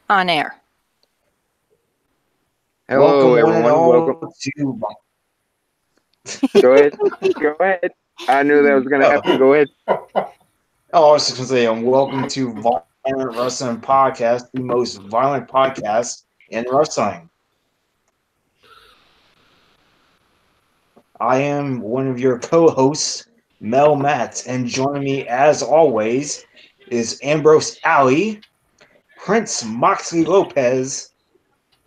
on air. Hello, Welcome one and everyone. Welcome. all to Go ahead. Go ahead. I knew that was going to happen. Go ahead. I was just gonna say, welcome to Violent Wrestling Podcast, the most violent podcast in wrestling. I am one of your co-hosts, Mel Matt, and joining me as always is Ambrose Alley, Prince Moxley Lopez,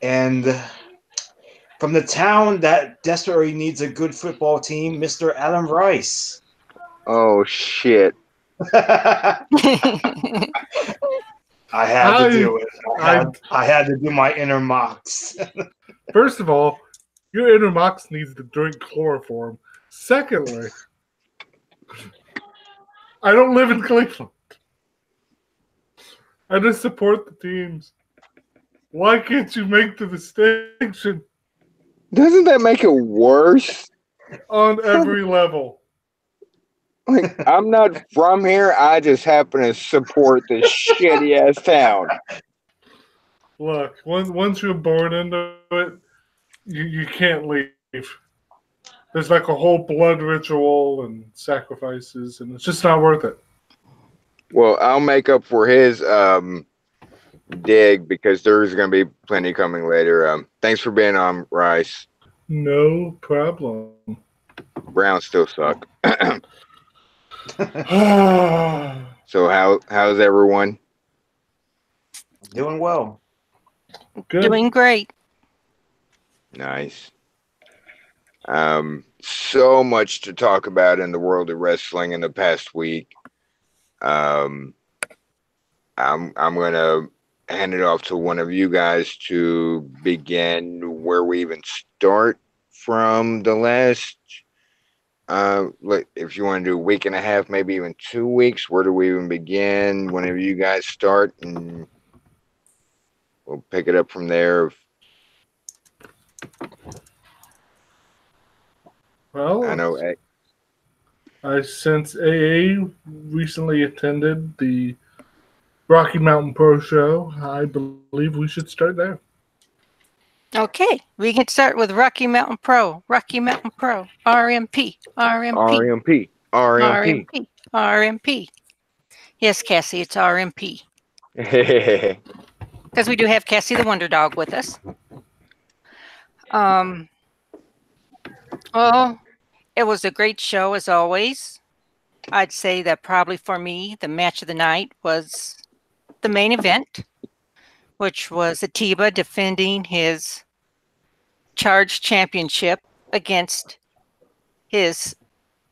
and from the town that desperately needs a good football team, Mr. Adam Rice. Oh, shit. I had to do it. I had to do my inner Mox. First of all, your inner Mox needs to drink chloroform. Secondly, I don't live in Cleveland. I just support the teams. Why can't you make the distinction Doesn't that make it worse? on every level? Like, I'm not from here. I just happen to support this shitty ass town. Look, once you're born into it, you can't leave. There's like a whole blood ritual and sacrifices, and it's just not worth it. Well, I'll make up for his dig because there's going to be plenty coming later. Thanks for being on, Rice. No problem. Browns still suck. So how's everyone? Doing well. Good. Doing great. Nice. So much to talk about in the world of wrestling in the past week. I'm gonna hand it off to one of you guys to begin where we even start from the last. If you want to do a week and a half, maybe even 2 weeks, where do we even begin? Whenever you guys start, and we'll pick it up from there. Well, I know. since AA recently attended the Rocky Mountain Pro Show, I believe we should start there. Okay, we can start with Rocky Mountain Pro, RMP, RMP. RMP. Yes, Cassie, it's RMP. Because we do have Cassie the Wonder Dog with us. Well, it was a great show as always. I'd say that probably for me, the match of the night was the main event, which was Atiba defending his Charge Championship against his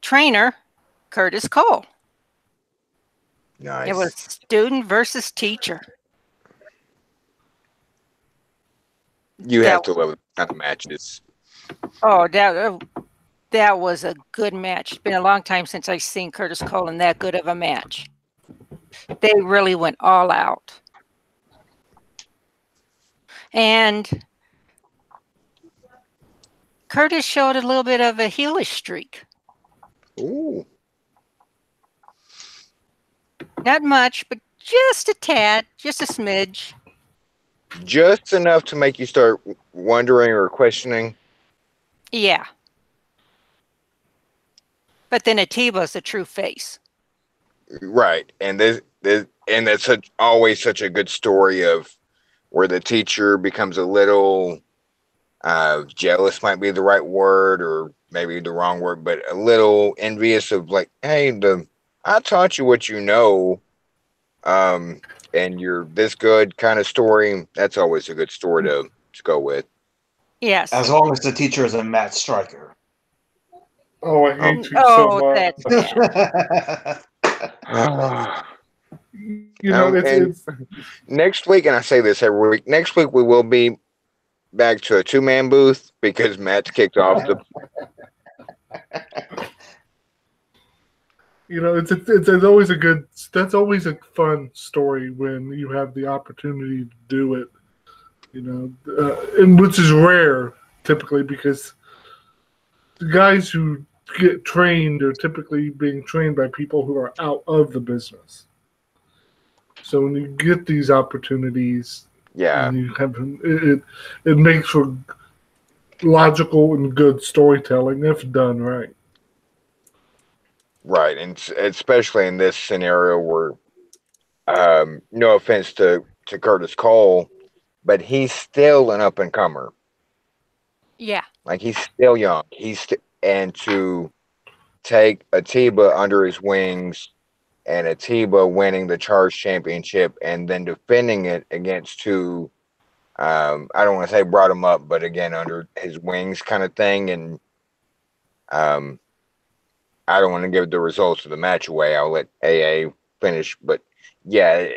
trainer, Curtis Cole. Nice. It was student versus teacher. You have to love kind of matches. Oh, that was a good match. It's been a long time since I've seen Curtis Cole in that good of a match. They really went all out. And Curtis showed a little bit of a heelish streak. Ooh. Not much, but just a tad, just a smidge. Just enough to make you start wondering or questioning. Yeah. But then Atiba's the true face. Right. And that's always such a good story of where the teacher becomes a little jealous might be the right word, or maybe the wrong word, but a little envious of like, hey, I taught you what you know, and you're this good kind of story. That's always a good story to go with. Yes. As long as the teacher is a Matt Striker. Oh, I hate you so much. That's You know, it's next week, and I say this every week. Next week we will be back to a 2-man booth because Matt's kicked off the. You know, it's always a good. That's always a fun story when you have the opportunity to do it. You know, and which is rare typically because the guys who get trained are typically being trained by people who are out of the business. So when you get these opportunities, Yeah. And you have it makes for logical and good storytelling if done right. Right. And especially in this scenario where, no offense to Curtis Cole, but he's still an up and comer. Yeah. Like he's still young. And to take Atiba under his wings and Atiba winning the Charge Championship and then defending it against two, I don't want to say brought him up, but again under his wings kind of thing. And um, I don't want to give the results of the match away. I'll let AA finish, but yeah,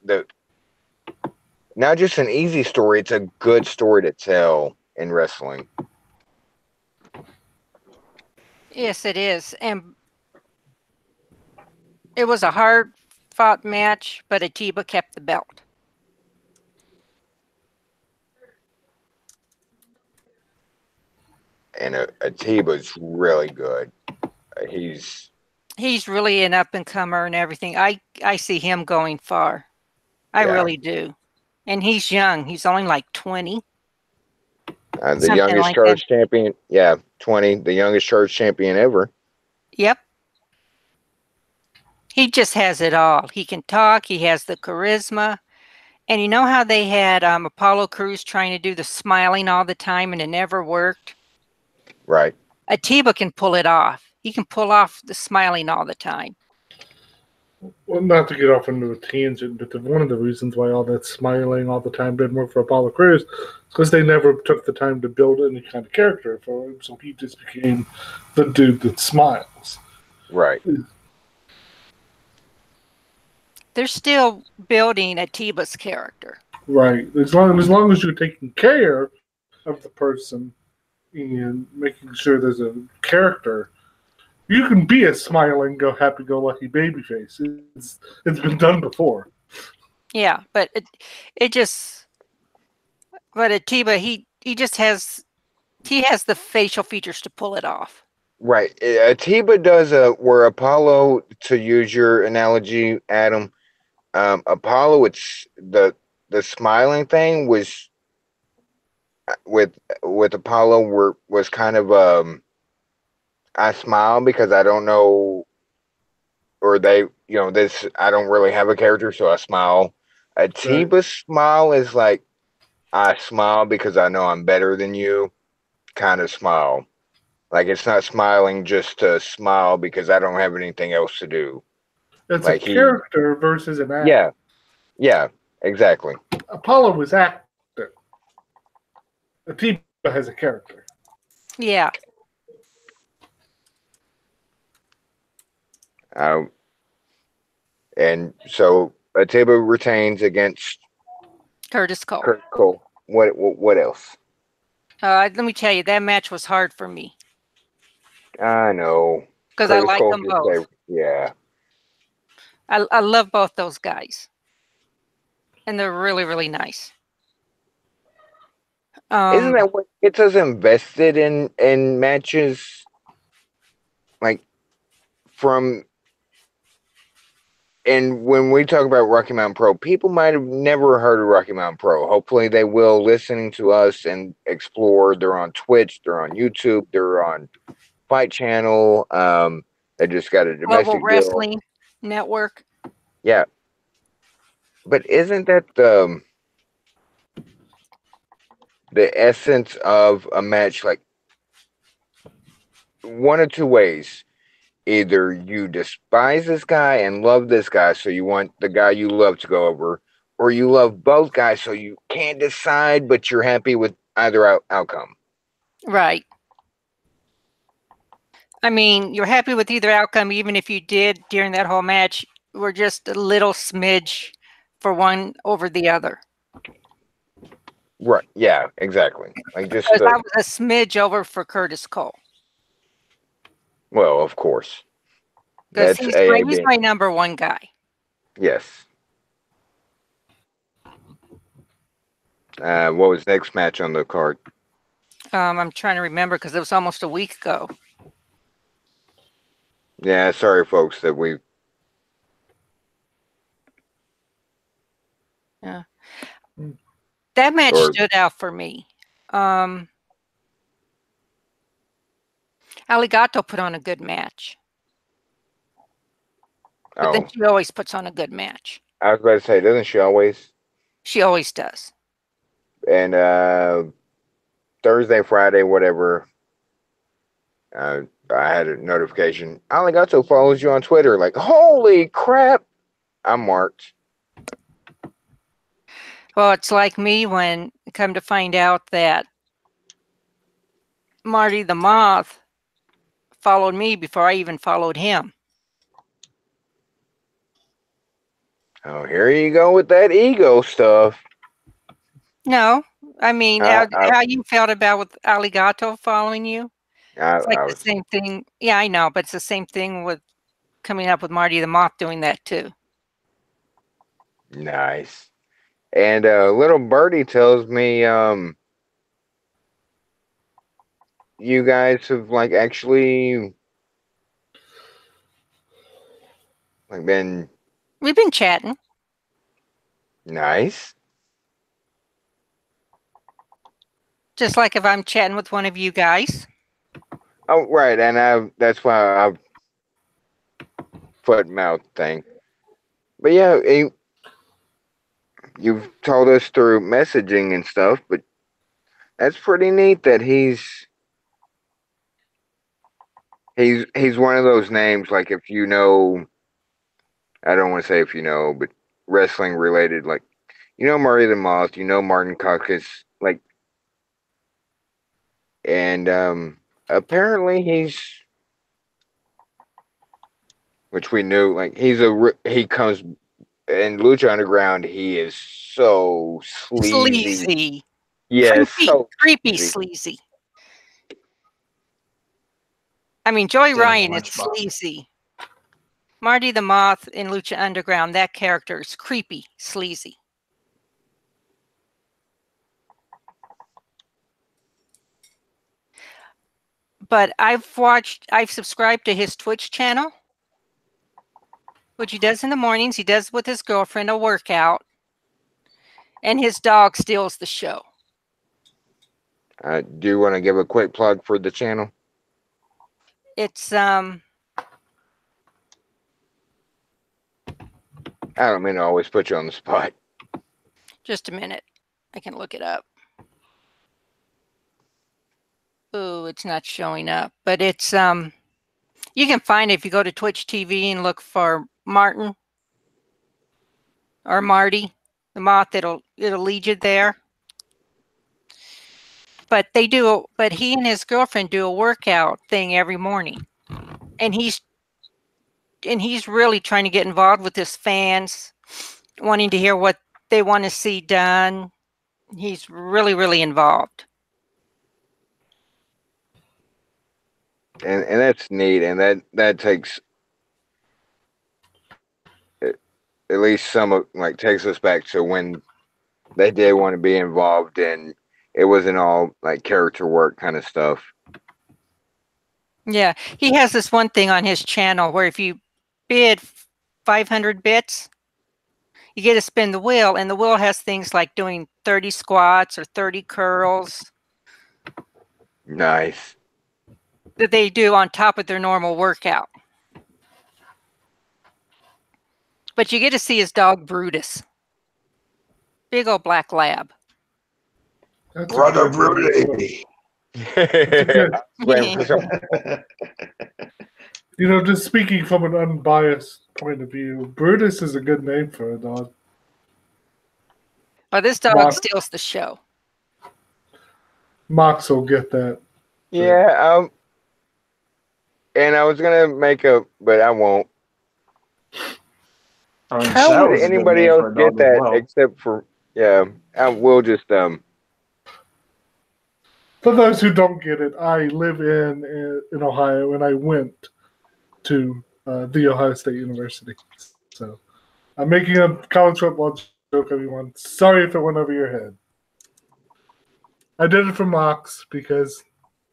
the not just an easy story; it's a good story to tell in wrestling. Yes, it is. And it was a hard fought match, but Atiba kept the belt. And Atiba's really good. He's He's really an up and comer and everything. I see him going far. I really do. And he's young. He's only like 20. The Something youngest like that. Charge champion. Yeah, 20. The youngest Charge champion ever. Yep. He just has it all. He can talk. He has the charisma. And you know how they had Apollo Crews trying to do the smiling all the time and it never worked? Right. Atiba can pull it off. He can pull off the smiling all the time. Well, not to get off into a tangent, but one of the reasons why all that smiling all the time didn't work for Apollo Crews is because they never took the time to build any kind of character for him, so he just became the dude that smiles. Right. They're still building Atiba's character. Right. As long as you're taking care of the person and making sure there's a character, you can be a smiling, happy-go-lucky babyface. It's been done before. Yeah, but but Atiba, he has the facial features to pull it off. Right. Atiba does where Apollo, to use your analogy, Adam, Apollo, it's the smiling thing was with Apollo was kind of I smile because I don't know, or this, I don't really have a character, so I smile. Atiba's smile is like I smile because I know I'm better than you kind of smile. Like it's not smiling just to smile because I don't have anything else to do. It's like a character versus an actor. Yeah, exactly. Apollo was acting. Atiba has a character. Yeah. And so Atiba retains against Curtis Cole. Kurt Cole. What else? Let me tell you, that match was hard for me. I know. Because I like them both. Yeah. I love both those guys. And they're really, really nice. Isn't that what gets us invested in matches? Like and when we talk about Rocky Mountain Pro, people might have never heard of Rocky Mountain Pro. Hopefully they will, listening to us and explore. They're on Twitch, they're on YouTube, they're on Fight Channel. They just got a domestic Global Wrestling Network. Yeah. But isn't that the essence of a match? Like one of two ways. Either you despise this guy and love this guy, so you want the guy you love to go over, or you love both guys, so you can't decide, but you're happy with either outcome. Right. I mean, you're happy with either outcome, even if you did during that whole match, were just a little smidge for one over the other. Right. Yeah, exactly. Like just I was a smidge over for Curtis Cole. Well, of course. Because he's my number one guy. Yes. What was next match on the card? I'm trying to remember because it was almost a week ago. Yeah, sorry, folks, that we. Yeah. That match Or stood out for me. Aligato put on a good match. But then oh, she always puts on a good match. I was about to say, doesn't she always? She always does. And Thursday, Friday, whatever. I had a notification. Aligato follows you on Twitter. Like, holy crap! I'm marked. Well, it's like me when come to find out that Marty the Moth followed me before I even followed him. Oh, here you go with that ego stuff. No, I mean, I, how you felt about with Aligato following you? It's like I the was same thing. Yeah, I know, but it's the same thing with coming up with Marty the Moth doing that too. nice. And little birdie tells me, you guys have like actually like been We've been chatting. nice. Just like if I'm chatting with one of you guys. Oh, right, and that's why I foot mouth thing. But yeah, you've told us through messaging and stuff, but that's pretty neat that he's one of those names. Like if you know, I don't want to say if you know, but wrestling related, like you know Murray the Moth, you know Martin Caucus, like, and apparently which we knew, like he comes in Lucha Underground. He is so sleazy. Sleazy. Yes, so Creepy sleazy. sleazy. I mean, Joey Danny Ryan is Lunchbox. sleazy. Marty the Moth in Lucha Underground, that character is creepy, sleazy. But I've subscribed to his Twitch channel, which he does in the mornings. He does with his girlfriend a workout, and his dog steals the show. Do you want to give a quick plug for the channel? It's I don't mean to always put you on the spot. just a minute. I can look it up. Oh, it's not showing up, but it's you can find it if you go to Twitch TV and look for Martin or Marty the Moth. It'll lead you there. But he and his girlfriend do a workout thing every morning, and he's really trying to get involved with his fans, wanting to hear what they want to see done. He's really, really involved. And that's neat, and that takes at least some of like takes us back to when they did want to be involved, and it wasn't all like character work kind of stuff. Yeah, he has this one thing on his channel where if you bid 500 bits, you get to spin the wheel, and the wheel has things like doing 30 squats or 30 curls Nice. that they do on top of their normal workout. But you get to see his dog Brutus. Big old black lab. That's a Brother good name. Brody. Waiting for some- You know, just speaking from an unbiased point of view, Brutus is a good name for a dog. Well, this dog Mox. steals the show. Mox will get that. Yeah, and I was gonna but I won't. I mean, How Shadow would is a good anybody name else for a get dog as that well. except for I will just For those who don't get it, I live in Ohio, and I went to the Ohio State University. So I'm making a college football joke, everyone. Sorry if it went over your head. I did it for Mox because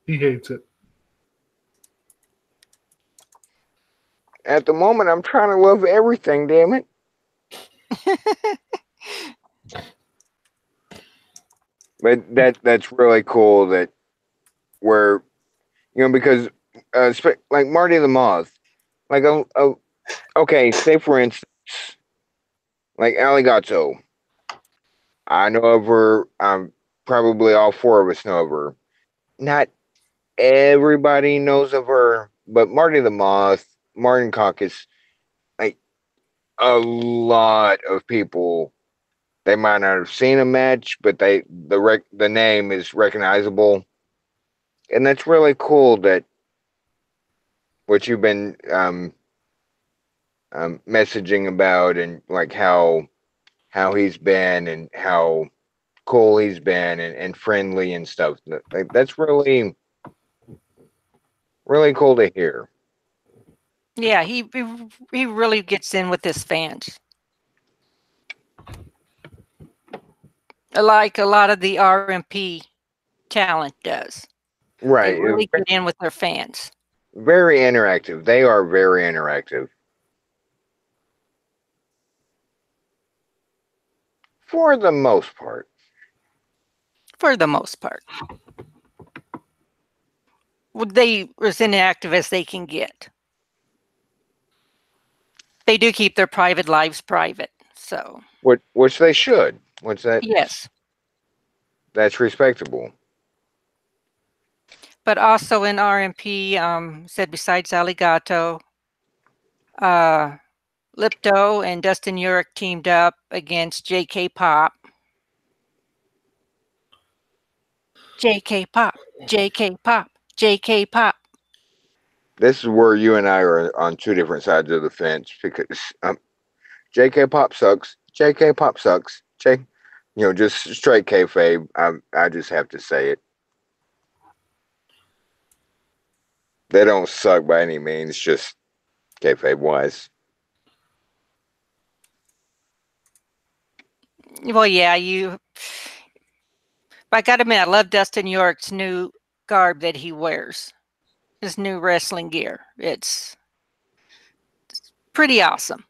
he hates it. at the moment I'm trying to love everything, damn it. But that's really cool that where because like Marty the Moth, like okay, say for instance, like Aligato. I know of her. Probably all four of us know of her. Not everybody knows of her, but Marty the Moth, Martin Caucus, like a lot of people, they might not have seen a match, but the name is recognizable, and that's really cool. That what you've been messaging about, and like how he's been, and how cool he's been, and friendly and stuff. Like that's really cool to hear. Yeah, he really gets in with his fans. Like a lot of the RMP talent does. They Right. really get in with their fans. Very interactive. They are very interactive. For the most part. For the most part. They are as inactive as they can get. They do keep their private lives private, so. Which they should. Yes. That's respectable. But also in RMP, said besides Aligato, Lipto and Dustin Urich teamed up against JK Pop. JK Pop, JK Pop, JK Pop. This is where you and I are on two different sides of the fence because JK Pop sucks. JK Pop sucks. Just straight kayfabe. I just have to say it. They don't suck by any means, just kayfabe wise. Well, yeah, I gotta admit, I love Dustin York's new garb that he wears. His new wrestling gear. It's pretty awesome.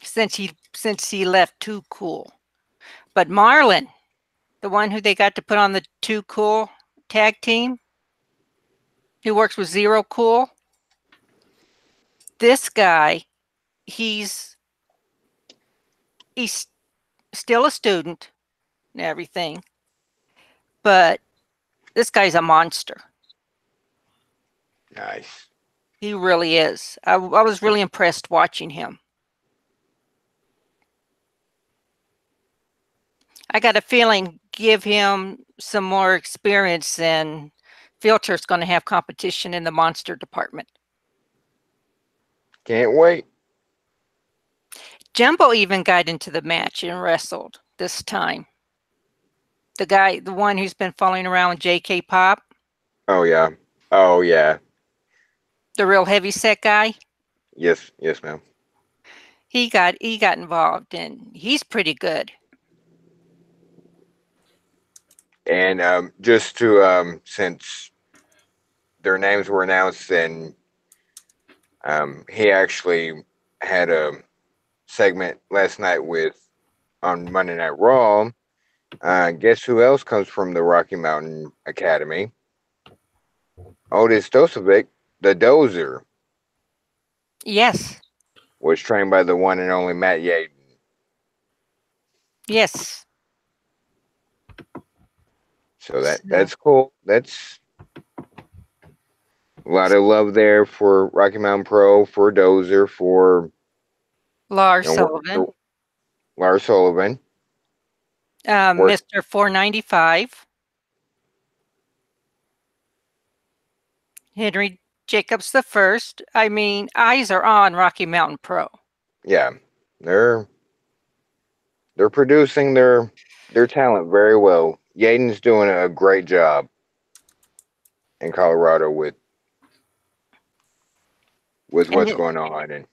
Since he left Too Cool. But Marlon, the one who they got to put on the Too Cool tag team, who works with Zero Cool, this guy, he's still a student and everything, but this guy's a monster. Nice. He really is. I was really impressed watching him. I got a feeling give him some more experience and Filter's going to have competition in the monster department. Can't wait. Jumbo even got into the match and wrestled this time. The one who's been following around with JK Pop. Oh yeah. Oh yeah. The real heavy set guy. Yes, ma'am. He got involved and he's pretty good. And just to since their names were announced, and he actually had a segment last night on Monday Night Raw. Guess who else comes from the Rocky Mountain Academy? Otis Dosovic, the Dozer. Yes. Was trained by the one and only Matt Yaden. Yes. So that's cool. That's a lot of love there for Rocky Mountain Pro, for Dozer, for Lars Sullivan. Lars Sullivan. Mr. 495. Henry Jacobs the first. I mean, eyes are on Rocky Mountain Pro. Yeah. They're producing their talent very well. Yaden's doing a great job in Colorado with what's going on,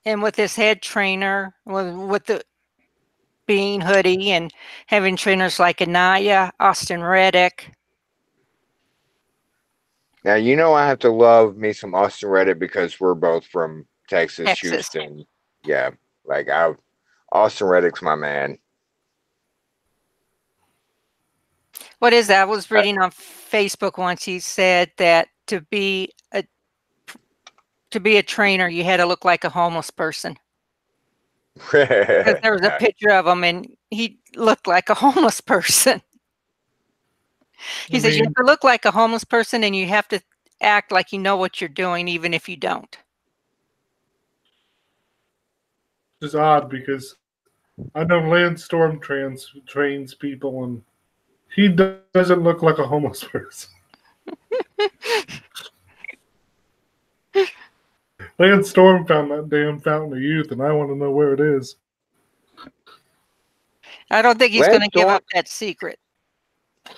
and with his head trainer, with the Bean Hoodie, and having trainers like Anaya, Austin Reddick. Now I have to love me some Austin Reddick because we're both from Texas. Houston. Yeah, like Austin Reddick's my man. What is that? I was reading on Facebook once. He said that to be a trainer, you had to look like a homeless person. Because there was a picture of him, and he looked like a homeless person. He says you have to look like a homeless person, and you have to act like you know what you're doing, even if you don't. It's odd because I know Lance Storm trains people, and he doesn't look like a homeless person. Lance Storm found that damn fountain of youth, and I want to know where it is. I don't think he's going to give up that secret.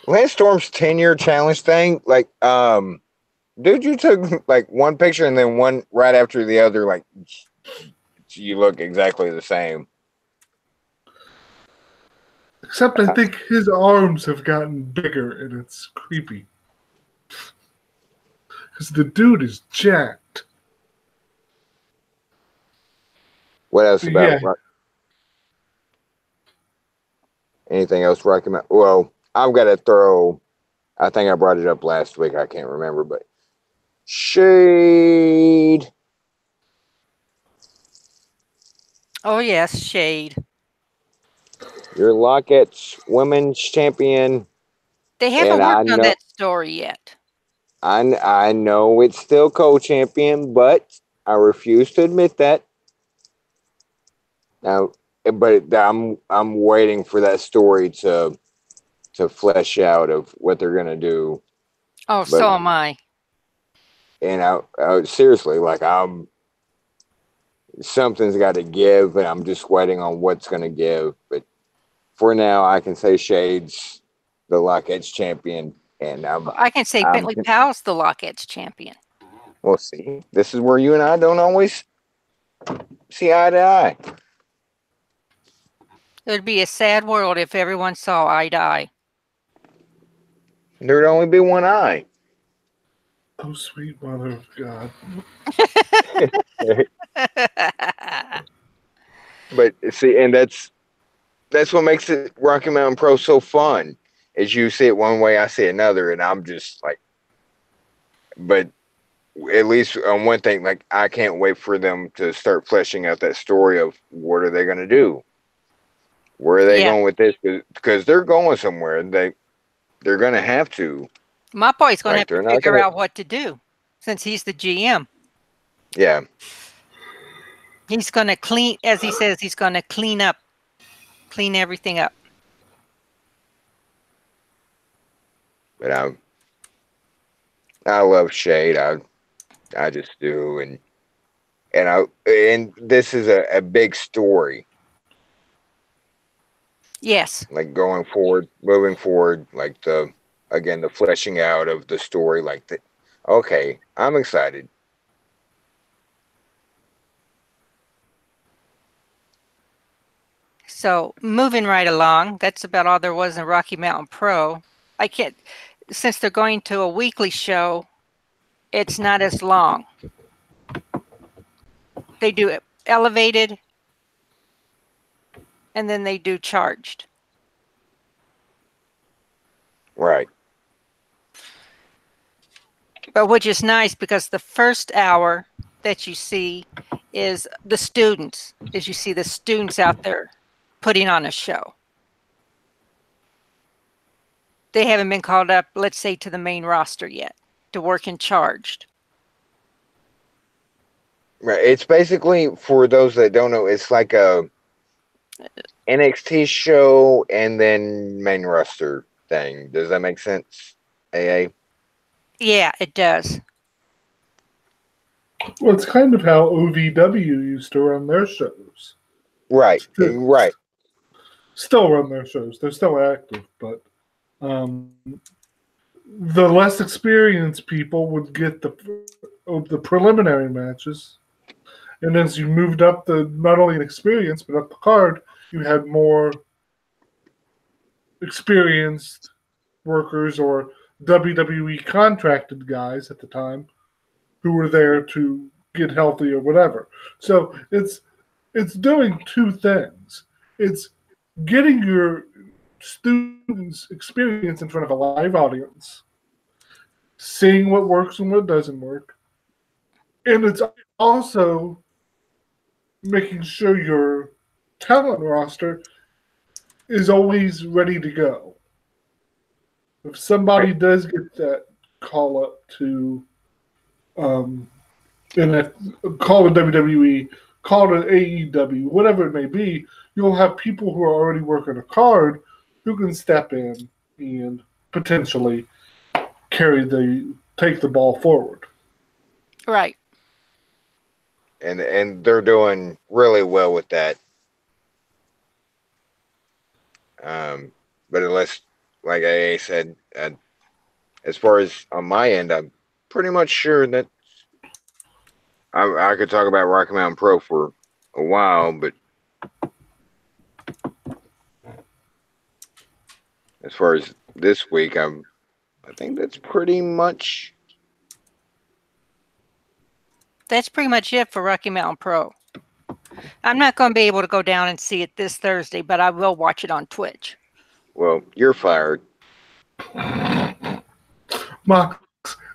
Lance Storm's 10-year challenge thing, like, dude, you took like one picture and then one right after the other, like, you look exactly the same. Except I think his arms have gotten bigger, and it's creepy. Because the dude is jacked. What else about anything else, Rocky Mountain? Well, I've got to throw, I think I brought it up last week. I can't remember, but Shade. Oh, yes, Shade. Your Lockett's women's champion. They haven't worked on that story yet. I know it's still co-champion, but I refuse to admit that. Now, but I'm waiting for that story to flesh out of what they're gonna do. Oh, so am I. And I seriously, like, something's got to give, and I'm just waiting on what's gonna give. But for now, I can say Shade's the Lockett's champion, and I can say Bentley Powell's the Lockett's champion. We'll see. This is where you and I don't always see eye to eye. It would be a sad world if everyone saw eye to eye. There'd only be one eye. Oh, sweet mother of God. But see, and that's what makes it Rocky Mountain Pro so fun. Is you see it one way, I see another, and I'm just like, but at least on one thing, like, I can't wait for them to start fleshing out that story of what are they going to do? Where are they going with this? Because they're going somewhere. They're going to have to. My boy's going to have to figure out what to do since he's the GM. Yeah. He's going to clean, as he says, he's going to clean everything up. But I love Shade. I just do, and this is a big story. Yes. Like moving forward, like the fleshing out of the story, like okay, I'm excited. So moving right along, that's about all there was in Rocky Mountain Pro. Since they're going to a weekly show, it's not as long. They do it elevated, and then they do charged. Right. But which is nice because the first hour that you see is the students, as you see the students out there putting on a show. They haven't been called up, let's say, to the main roster yet to work in charged. Right. It's basically, for those that don't know, it's like a NXT show and then main roster thing. Does that make sense, AA? Yeah, it does. Well, it's kind of how OVW used to run their shows. Right. Right. Still run their shows. They're still active, but the less experienced people would get the preliminary matches. And as you moved up not only in experience, but up the card, you had more experienced workers or WWE contracted guys at the time who were there to get healthy or whatever. So it's doing two things. It's getting your students experience in front of a live audience, seeing what works and what doesn't work. And it's also making sure your talent roster is always ready to go. If somebody does get that call up to call to WWE, call to AEW, whatever it may be, you'll have people who are already working a card who can step in and potentially take the ball forward. Right. And they're doing really well with that. But unless, like I said, as far as on my end, I'm pretty much sure that I could talk about Rocky Mountain Pro for a while, but as far as this week, I think that's pretty much it for Rocky Mountain Pro. I'm not going to be able to go down and see it this Thursday, but I will watch it on Twitch. Well, you're fired. Mox,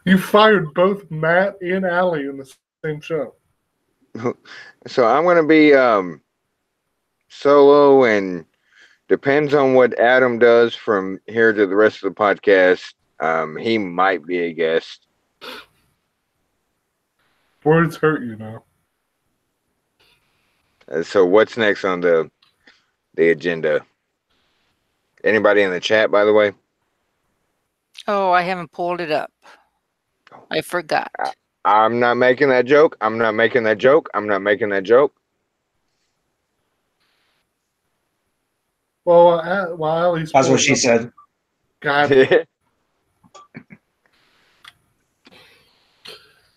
you fired both Matt and Allie in the same show. So I'm going to be solo, and depends on what Adam does from here to the rest of the podcast. He might be a guest. Words hurt, you know. So what's next on the agenda? Anybody in the chat, by the way? Oh, I haven't pulled it up. I forgot. I'm not making that joke. I'm not making that joke. I'm not making that joke. Well, Allie's That's what she said. God.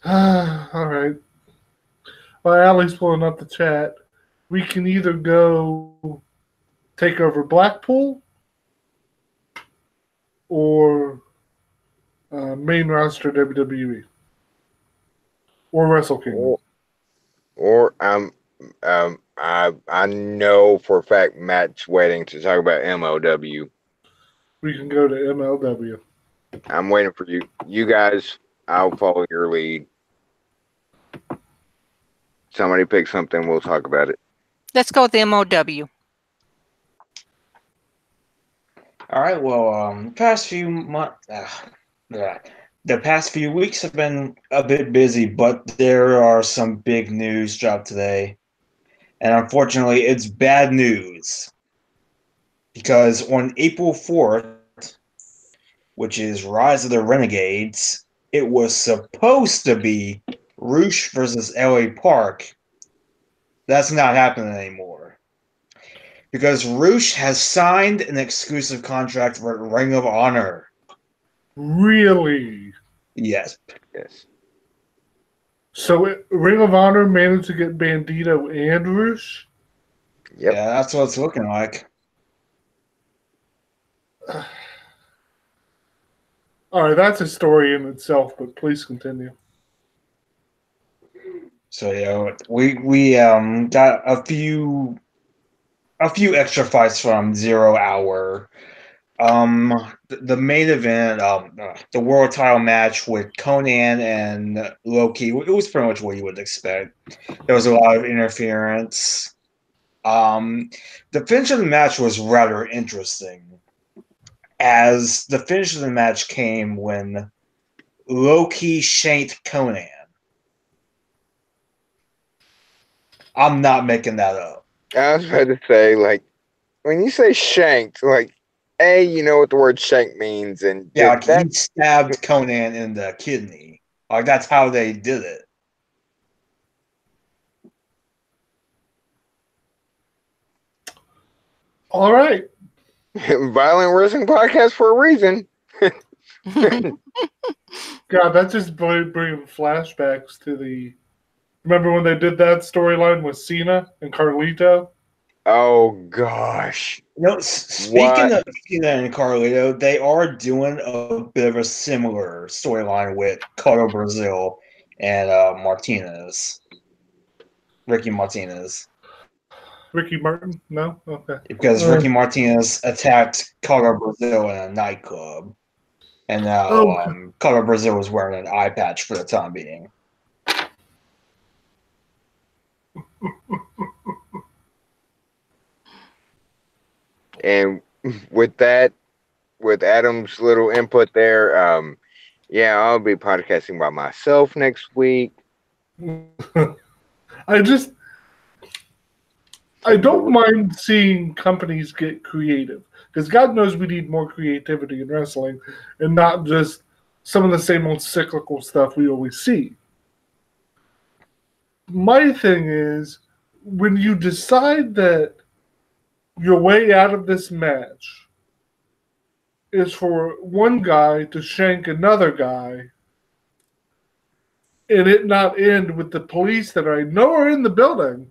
All right. While Allie's pulling up the chat, we can either go take over Blackpool or main roster WWE or Wrestle Kingdom. Or I know for a fact Matt's waiting to talk about MLW. We can go to MLW. I'm waiting for you. You guys, I'll follow your lead. Somebody pick something, we'll talk about it. Let's go with the MOW. All right. Well, the past few weeks have been a bit busy, but there are some big news dropped today, and unfortunately, it's bad news because on April 4th, which is Rise of the Renegades, it was supposed to be Roosh versus LA Park. That's not happening anymore because Roosh has signed an exclusive contract for Ring of Honor. Really? Yes. Yes. So Ring of Honor managed to get Bandito and Roosh? Yep. Yeah, that's what it's looking like. All right, that's a story in itself, but please continue. So we got a few extra fights from 0 Hour. The main event, the world title match with Conan and Loki, it was pretty much what you would expect. There was a lot of interference. The finish of the match was rather interesting, as the finish of the match came when Loki shanked Conan. I'm not making that up. I was about to say, like, when you say shanked, like, you know what the word shank means, and Yeah, like he stabbed Conan in the kidney. Like that's how they did it. All right. Violent Wrestling Podcast for a reason. God, that just bringing flashbacks to the. Remember when they did that storyline with Cena and Carlito? Oh gosh. Speaking of Cena and Carlito, they are doing a bit of a similar storyline with Carlo Brazil and Martinez. Ricky Martinez. Ricky Martin? No? Okay. Because Ricky Martinez attacked Carlos Brazil in a nightclub. And now Carlos Brazil was wearing an eye patch for the time being. And with that, with Adam's little input there, yeah, I'll be podcasting by myself next week. I don't mind seeing companies get creative, because God knows we need more creativity in wrestling and not just some of the same old cyclical stuff we always see. My thing is, when you decide that your way out of this match is for one guy to shank another guy and it not end with the police that I know are in the building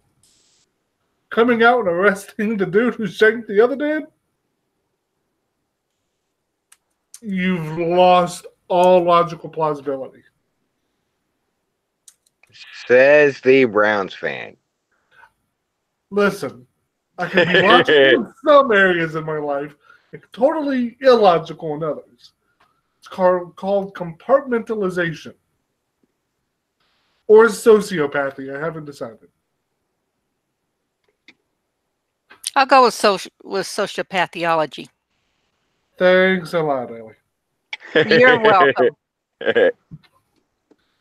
coming out and arresting the dude who shanked the other dude, you've lost all logical plausibility. Says the Browns fan. Listen, I can be logical in some areas in my life and totally illogical in others. It's called compartmentalization. Or sociopathy. I haven't decided. I'll go with sociopathiology. Thanks a lot, Ellie. You're welcome.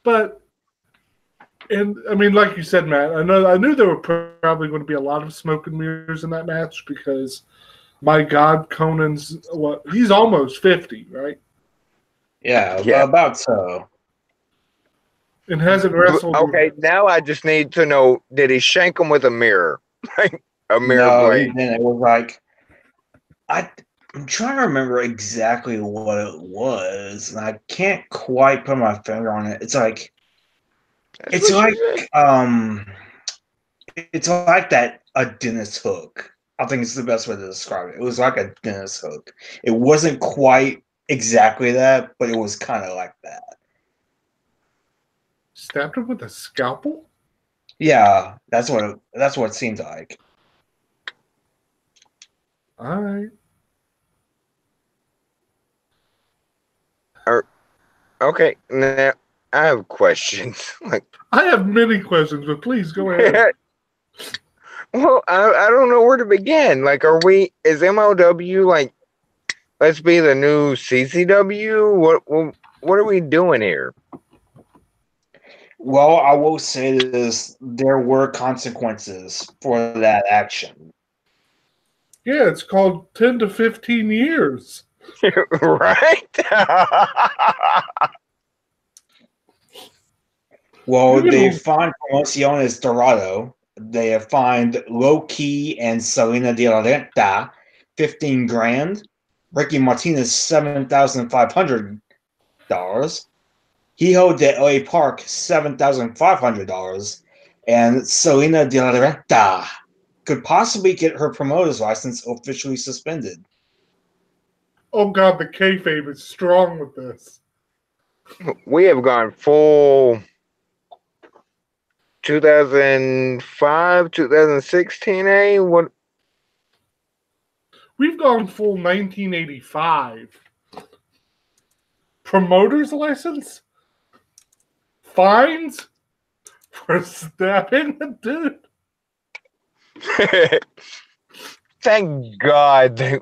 But, and I mean, like you said, Matt, I knew there were probably going to be a lot of smoke and mirrors in that match because, my God, Conan's he's almost 50, right? Yeah, about so. And hasn't wrestled. Okay, now I just need to know: did he shank him with a mirror? A mirror blade? No, it was like I'm trying to remember exactly what it was, and I can't quite put my finger on it. It's like it's like that a dentist hook. I think it's the best way to describe it. It was like a dentist hook. It wasn't quite exactly that, but it was kind of like that. Stabbed him with a scalpel? Yeah, that's what it seems like. All right. Okay, now I have questions. I have many questions, but please go ahead. Well, I don't know where to begin. Is MLW let's be the new CCW? What are we doing here? Well, I will say this: there were consequences for that action. Yeah, it's called 10 to 15 years. Right? Well, they fined Promociones Dorado. They have fined Low Key and Selena de la Renta $15,000. Ricky Martinez $7,500. Hijo de LA Park $7,500, and Selena de la Renta could possibly get her promoter's license officially suspended. Oh God, the kayfabe is strong with this. We have gone full 2005, 2016, What? We've gone full 1985. Promoter's license? Fines? For stabbing a dude? Thank God that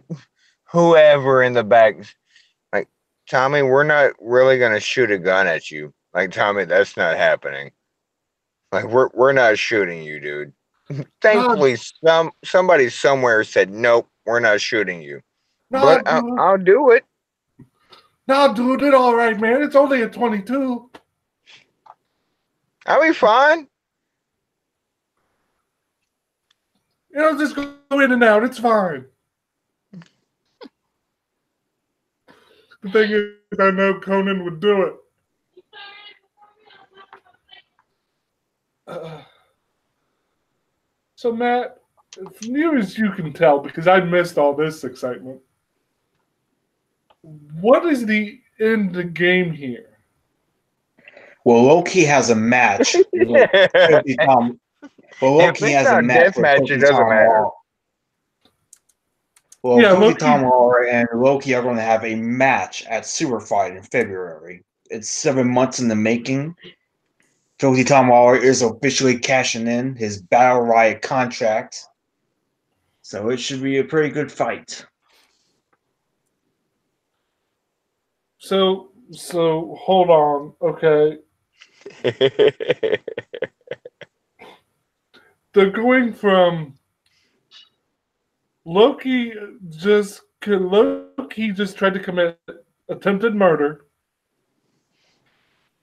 whoever in the back, Tommy, we're not really gonna shoot a gun at you. Tommy, that's not happening. We're not shooting you, dude. Thankfully, somebody somewhere said, nope, we're not shooting you. No, but I'll do it. No, dude, it's all right, man. It's only a 22. I'll be fine. Just go in and out. It's fine. The thing is, I know Conan would do it. So, Matt, as near as you can tell, because I missed all this excitement, what is the end game here? Well, Loki has a match. Well, If Loki it's has a not match death with match, it Filthy doesn't Tom matter. Lawler. Well, Yeah, Filthy Loki- Tom Lawler and Loki are going to have a match at Superfight in February. It's 7 months in the making. Filthy Tom Lawler is officially cashing in his Battle Riot contract. So it should be a pretty good fight. So hold on, okay. They're going from Loki just tried to commit attempted murder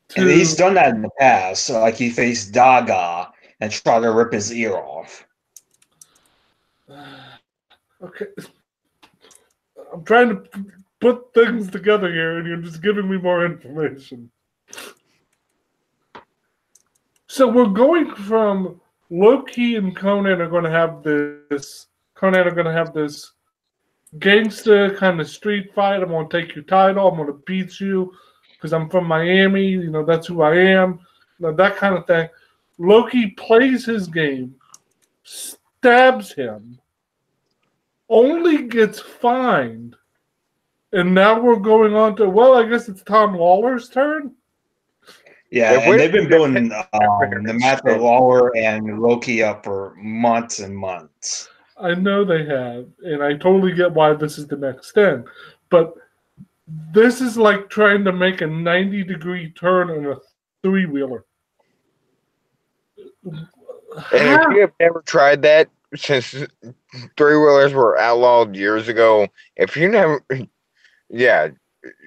to, And he's done that in the past. So, like, he faced Daga and tried to rip his ear off. okay. I'm trying to put things together here, and you're just giving me more information. So we're going from Loki and Conan are going to have this. Conan are going to have this gangster kind of street fight. I'm going to take your title. I'm going to beat you because I'm from Miami. You know, that's who I am. You know, that kind of thing. Loki plays his game, stabs him, only gets fined, and now we're going on to, well, I guess it's Tom Lawler's turn. Yeah, and they've been building the the match with Lawler and Loki up for months and months. I know they have, and I totally get why this is the next thing. But this is like trying to make a 90-degree turn on a three-wheeler. And if you have never tried that, since three-wheelers were outlawed years ago, if you never, yeah,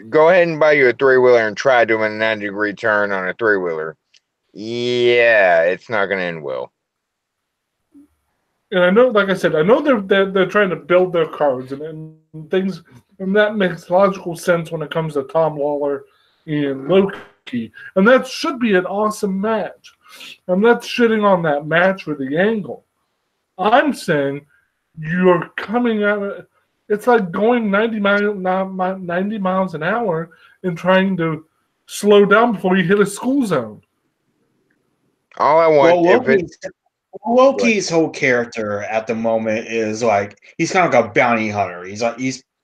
go ahead and buy you a three-wheeler and try doing a 90-degree turn on a three-wheeler. Yeah, it's not going to end well. And I know, like I said, I know they're trying to build their cards and things, and that makes logical sense when it comes to Tom Lawler and Loki. And that should be an awesome match. I'm not shitting on that match or the angle. I'm saying you're coming at it. It's like going 90 miles an hour and trying to slow down before you hit a school zone. All I want, Well, Loki's whole character at the moment is like he's kind of like a bounty hunter. He's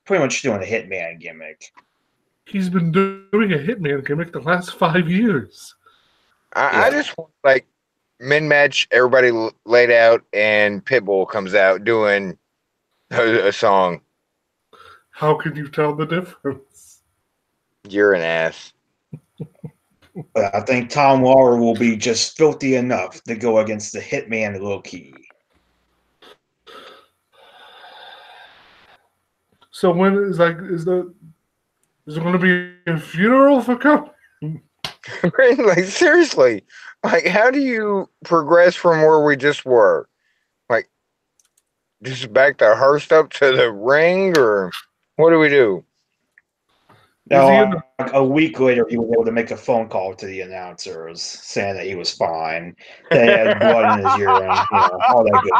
pretty much doing a hitman gimmick. He's been doing a hitman gimmick the last 5 years. I just want, like, mid-match, everybody laid out, and Pitbull comes out doing a song. How can you tell the difference? You're an ass. But I think Tom Lawler will be just filthy enough to go against the hitman Loki. So when is there going to be a funeral for Conan? Like, seriously, like, how do you progress from where we just were? Like, just back the hearse up to the ring, or what do we do? Now, like a week later, he was able to make a phone call to the announcers saying that he was fine, that he had blood in his urine, all that good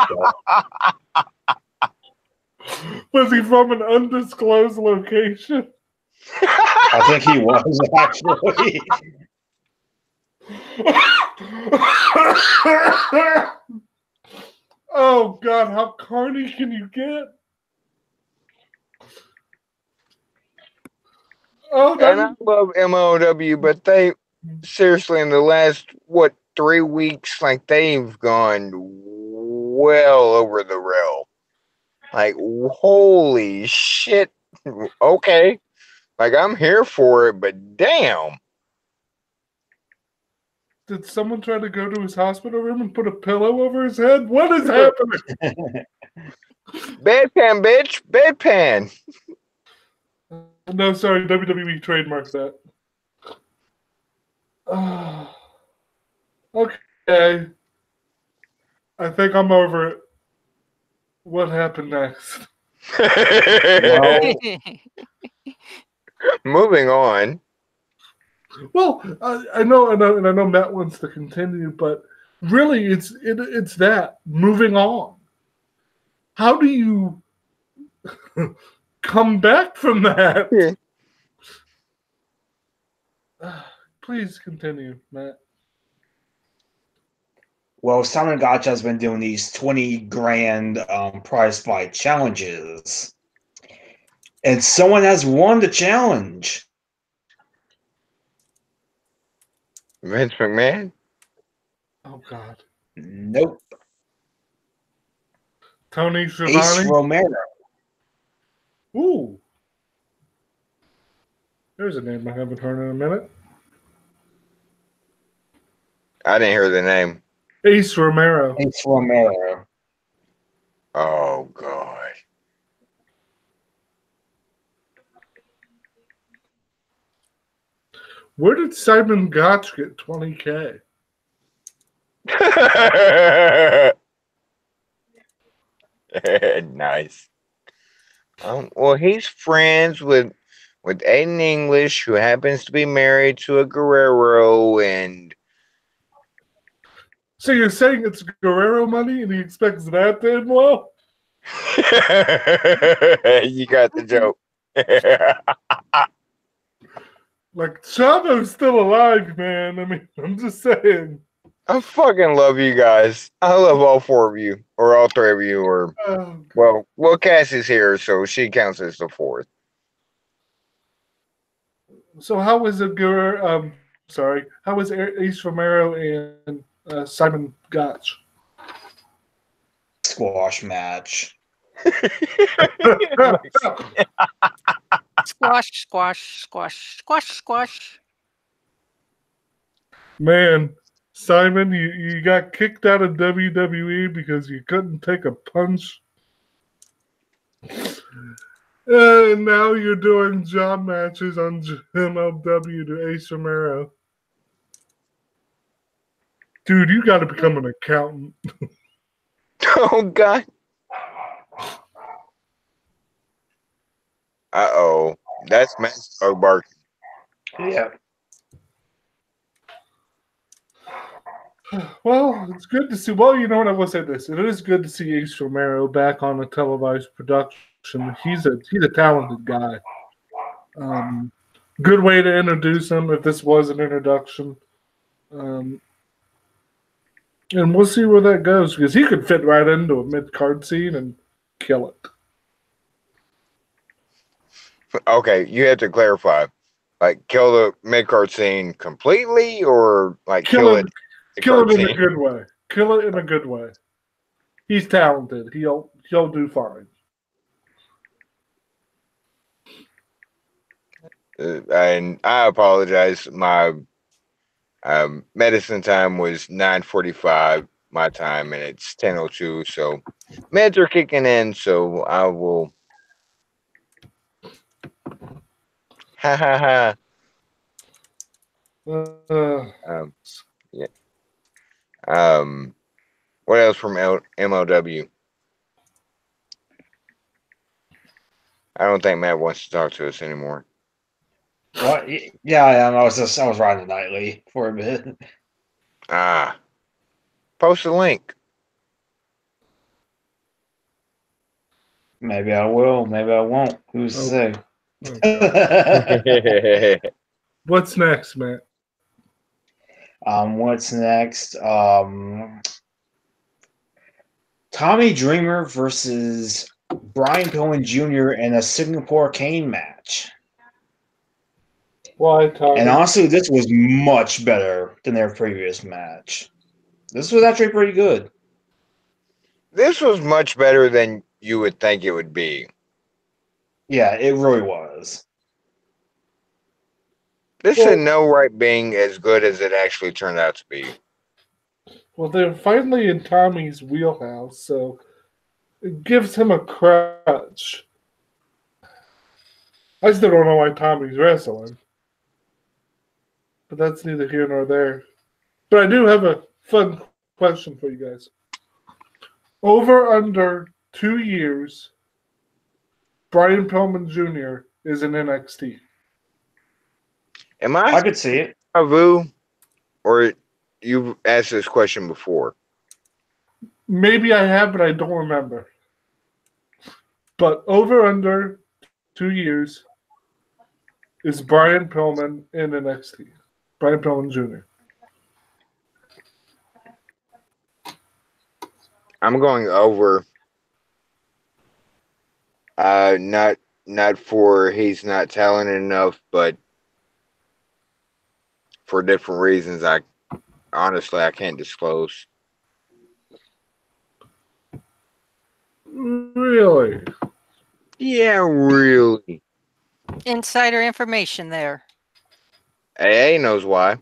stuff. Was he from an undisclosed location? I think he was, actually. Oh, God, how carny can you get? Oh, And I love MOW, but they, seriously, in the last, 3 weeks, like, they've gone well over the rail. Like, holy shit. Okay. Like, I'm here for it, but damn. Did someone try to go to his hospital room and put a pillow over his head? What is happening? Bedpan, bitch. Bedpan. No, sorry, WWE trademarks that. Okay. I think I'm over it. What happened next? Well, Moving on. Well, I know, and I know Matt wants to continue, but really, it's that moving on. How do you come back from that? Yeah. Please continue, Matt. Well, Simon Gotcha has been doing these 20 grand prize fight challenges. And someone has won the challenge. Vince McMahon? Oh God. Nope. Tony Ace Schiavone. Romero. Ooh. There's a name I haven't heard in a minute. I didn't hear the name. Ace Romero. Ace Romero. Oh, God. Where did Simon Gotch get 20K? Nice. Well, he's friends with Aiden English, who happens to be married to a Guerrero, and So you're saying it's Guerrero money and he expects that to end well? you got the joke. Like, Chavo's still alive, man. I mean, I'm just saying. I fucking love you guys. I love all four of you, or all three of you, or well, Cassie's here, so she counts as the fourth. So how was it, how was Ace Romero and Simon Gotch? Squash match. Squash, squash, squash, squash, squash. Man, Simon, you got kicked out of WWE because you couldn't take a punch. And now you're doing job matches on MLW to Ace Romero. Dude, you got to become an accountant. Oh, God. Uh-oh. That's Matt's dog barking. Yeah. Well, it's good to see. Well, you know what? I will say this: it is good to see Ace Romero back on a televised production. He's a talented guy. Good way to introduce him if this was an introduction. And we'll see where that goes because he could fit right into a mid-card scene and kill it. Okay, you have to clarify. Like, kill the mid-card scene completely, or like kill it in a good way. Kill it in a good way. He's talented. He'll do fine. And I apologize. My medicine time was 9:45 my time, and it's 10:02. So meds are kicking in. So I will. Ha ha ha. Yeah. What else from MLW? I don't think Matt wants to talk to us anymore. What? Yeah, I am. I was riding nightly for a bit. Post a link. Maybe I will. Maybe I won't. Who's to say? What's next, Matt? What's next? Tommy Dreamer versus Brian Pillman Jr. in a Singapore cane match. Why, Tommy? And honestly, this was much better than their previous match. This was actually pretty good. This was much better than you would think it would be. Yeah, it really was. This had no right being as good as it actually turned out to be. Well, they're finally in Tommy's wheelhouse, so it gives him a crutch. I still don't know why Tommy's wrestling. But that's neither here nor there. But I do have a fun question for you guys. Over under 2 years, Brian Pillman Jr. is in NXT. I could see it. Vu, or you've asked this question before? Maybe I have, but I don't remember. But over under 2 years is Brian Pillman in NXT. Brian Pillman Jr. I'm going over. Not for he's not talented enough, but for different reasons. I honestly I can't disclose. Really? Yeah, really. Insider information there. AA knows why.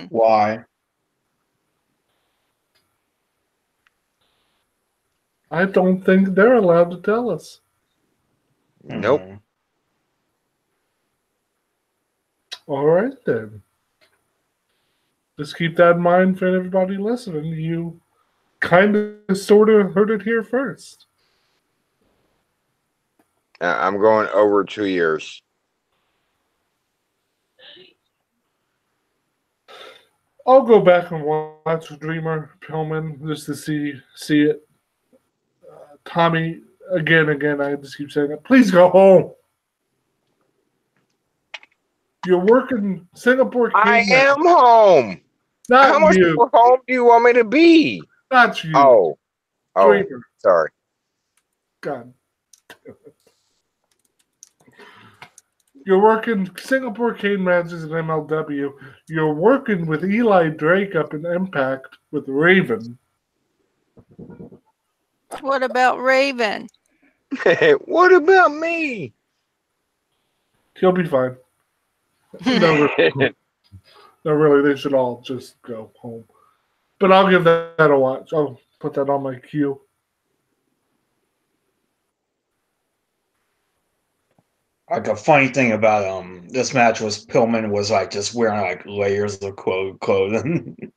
Why? I don't think they're allowed to tell us. Nope. Mhm. All right, then. Just keep that in mind for everybody listening. You kind of sort of heard it here first. I'm going over 2 years. I'll go back and watch Dreamer Pillman just to see it. Tommy, again, I just keep saying it. Please go home. You're working Singapore I King. am home. How Not much you. more home do you want me to be? Not you. Oh, Dreamer. sorry. God. You're working Singapore Cane matches in MLW. You're working with Eli Drake up in Impact with Raven. What about Raven? What about me? He'll be fine. No, really, they should all just go home. But I'll give that a watch. I'll put that on my queue. Like a funny thing about this match was Pillman was like just wearing like layers of clothing.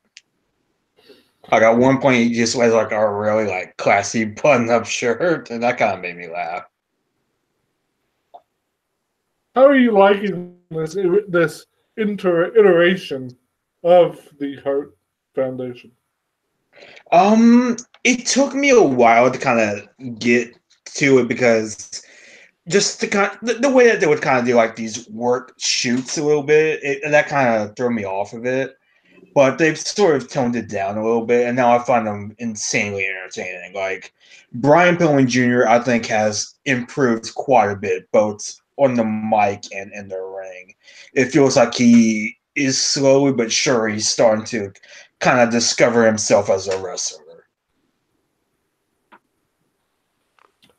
Like at one point he just wears like a really like classy button up shirt, and that kind of made me laugh. How are you liking this iteration of the Hart Foundation? It took me a while to kind of get to it because just the way that they would kind of do like these work shoots a little bit, that kind of threw me off of it. But they've sort of toned it down a little bit, and now I find them insanely entertaining. Like Brian Pillman Jr., I think has improved quite a bit, both on the mic and in the ring. It feels like he is slowly but surely starting to kind of discover himself as a wrestler.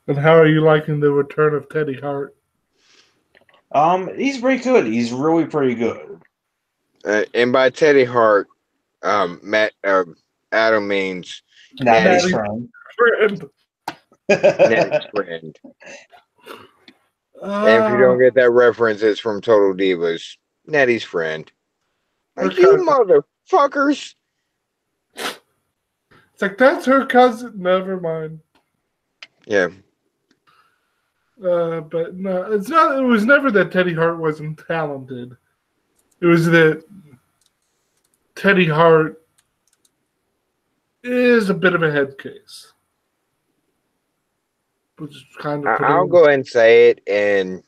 And how are you liking the return of Teddy Hart? He's pretty good. He's really pretty good. And by Teddy Hart, Matt Adam means Natty's Natty's friend. friend. And if you don't get that reference, it's from Total Divas. Natty's friend. Like, Okay. you motherfuckers. It's like, that's her cousin. Never mind. Yeah. But no, it's not. It was never that Teddy Hart wasn't talented. It was that Teddy Hart is a bit of a head case. Which is kind of I'll go ahead and say it, and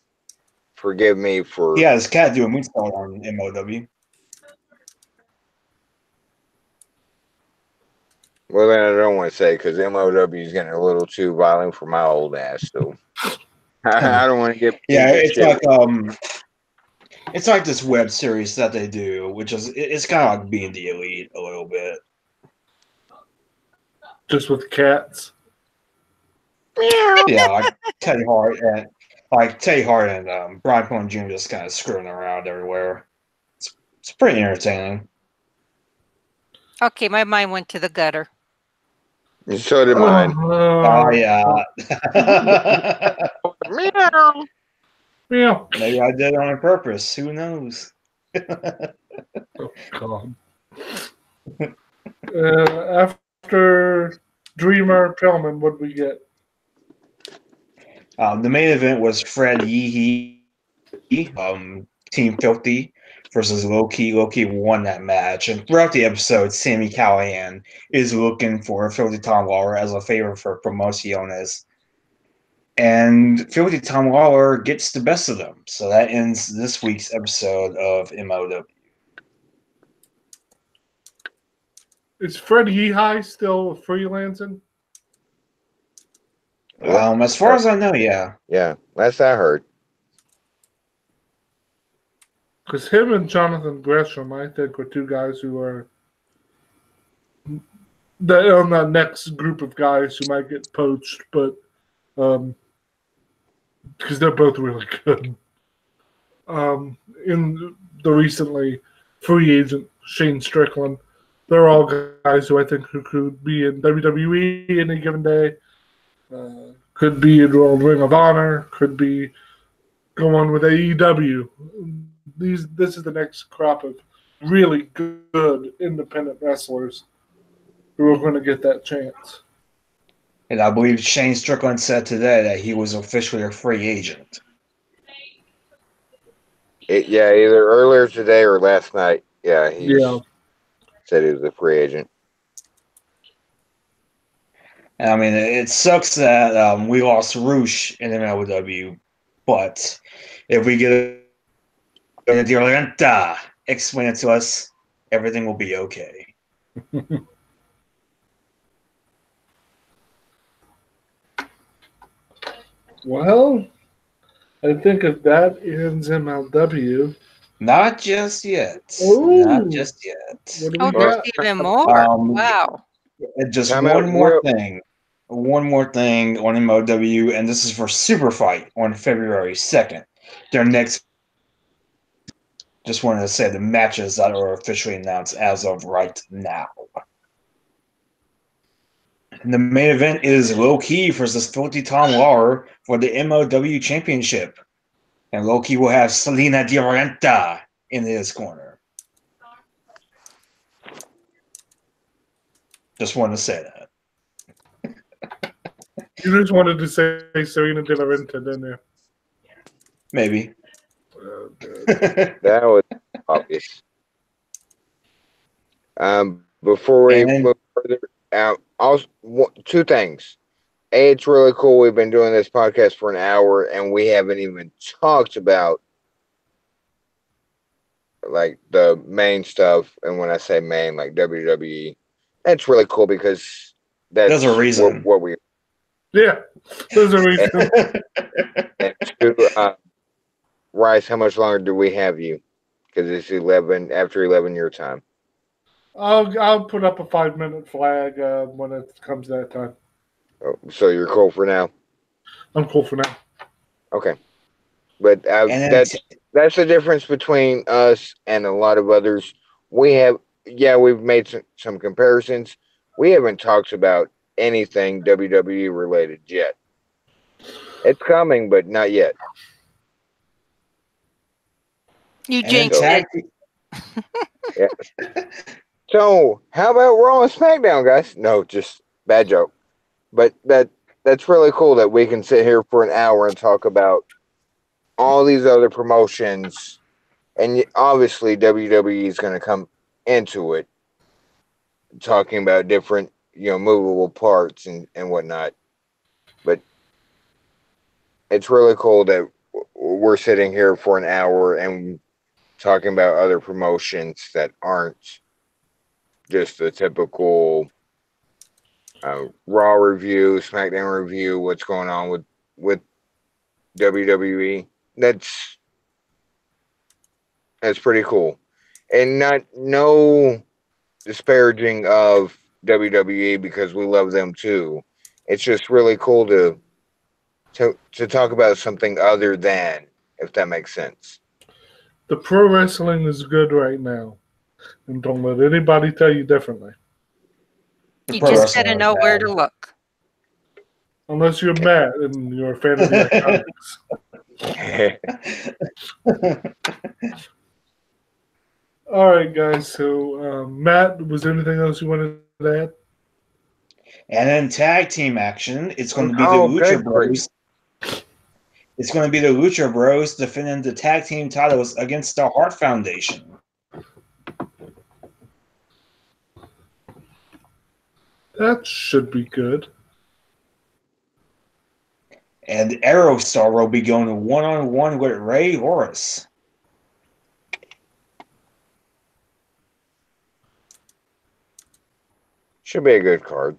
forgive me for... Yeah, his cat doing moonsault on MOW. Well, then I don't want to say, because MOW is getting a little too violent for my old ass, so... I don't want to get... Yeah, it's like this web series that they do, which is it's kind of like being the elite a little bit. just with cats. Yeah, like Teddy Hart and Brian Pillman Jr. just kind of screwing around everywhere. It's pretty entertaining. Okay, my mind went to the gutter. So did mine. Oh yeah. Meow. Yeah. Maybe I did it on purpose. Who knows? Oh, God. After Dreamer Pillman, what did we get? The main event was Fred Yeehee, Team Filthy versus Low Key. Low Key won that match, and throughout the episode, Sammy Callahan is looking for Filthy Tom Lawler as a favor for Promociones. And Filthy Tom Lawler gets the best of them. So that ends this week's episode of MOW. Is Fred Yehi still freelancing? As far as I know, yeah. Yeah, last I heard. Because him and Jonathan Gresham, I think, are two guys who are on that next group of guys who might get poached, but because they're both really good. In the recently free agent Shane Strickland, they're all guys who I think who could be in WWE any given day. Could be in Ring of Honor. Could be going with AEW. This is the next crop of really good independent wrestlers who are going to get that chance. And I believe Shane Strickland said today that he was officially a free agent. Yeah, either earlier today or last night. Yeah, said he was a free agent. And I mean, it sucks that we lost Roosh in MLW, but if we get a Diorenta explain it to us, everything will be okay. Well, I think if that ends MLW. Not just yet. Ooh. Not just yet. What do Oh, we there's got? even more. Wow. Just Time one out, more thing. One more thing on MLW, and this is for Super Fight on February 2nd. Their next. Just wanted to say the matches that are officially announced as of right now. The main event is Low Key versus Filthy Tom Lawler for the MLW Championship. And Low Key will have Selena Diorenta in his corner. Just wanted to say that. You just wanted to say Serena Diorenta, didn't you? Maybe. That was obvious. Before we move further out, also two things. A, it's really cool. We've been doing this podcast for an hour, and we haven't even talked about like the main stuff. And when I say main, like WWE, that's really cool because that's There's a reason. what we. Yeah, there's a reason. And two, Rice, how much longer do we have you? Because it's 11 after 11 your time. I'll put up a 5-minute flag when it comes that time. Oh, so you're cool for now. I'm cool for now. Okay, but that's the difference between us and a lot of others. We've made some comparisons. We haven't talked about anything WWE related yet. It's coming, but not yet. You jinxed it. Yeah. So, how about Raw and SmackDown, guys? No, just bad joke. But that's really cool that we can sit here for an hour and talk about all these other promotions. And obviously, WWE is going to come into it, talking about different, movable parts and whatnot. But it's really cool that we're sitting here for an hour and talking about other promotions that aren't just the typical Raw review, SmackDown review, what's going on with WWE. That's pretty cool. And no disparaging of WWE because we love them too. It's just really cool to talk about something other than, if that makes sense. The pro wrestling is good right now. And don't let anybody tell you differently. You just gotta know where to look. Unless you're Matt and you're a fan of the Iconics. All right, guys. So, Matt, was there anything else you wanted to add? And in tag team action, it's going to be the Lucha Bros. It's going to be the Lucha Bros defending the tag team titles against the Hart Foundation. That should be good. And Aerostar will be going one-on-one with Ray Horace. Should be a good card.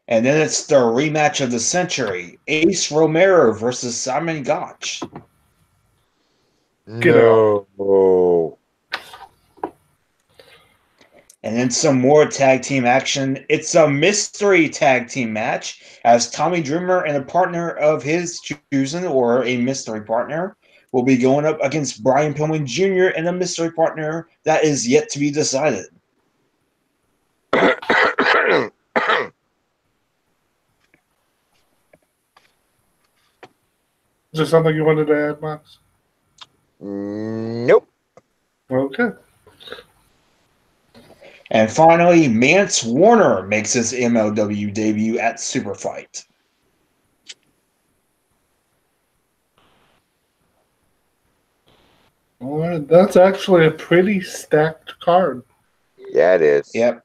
And then it's the rematch of the century. Ace Romero versus Simon Gotch. Get out. No. And then some more tag team action. It's a mystery tag team match as Tommy Dreamer and a partner of his choosing, or a mystery partner, will be going up against Brian Pillman Jr. and a mystery partner that is yet to be decided. Is there something you wanted to add, Max? Nope. Okay. And finally, Mance Warner makes his MLW debut at Super Fight. All right. That's actually a pretty stacked card. Yeah, it is. Yep.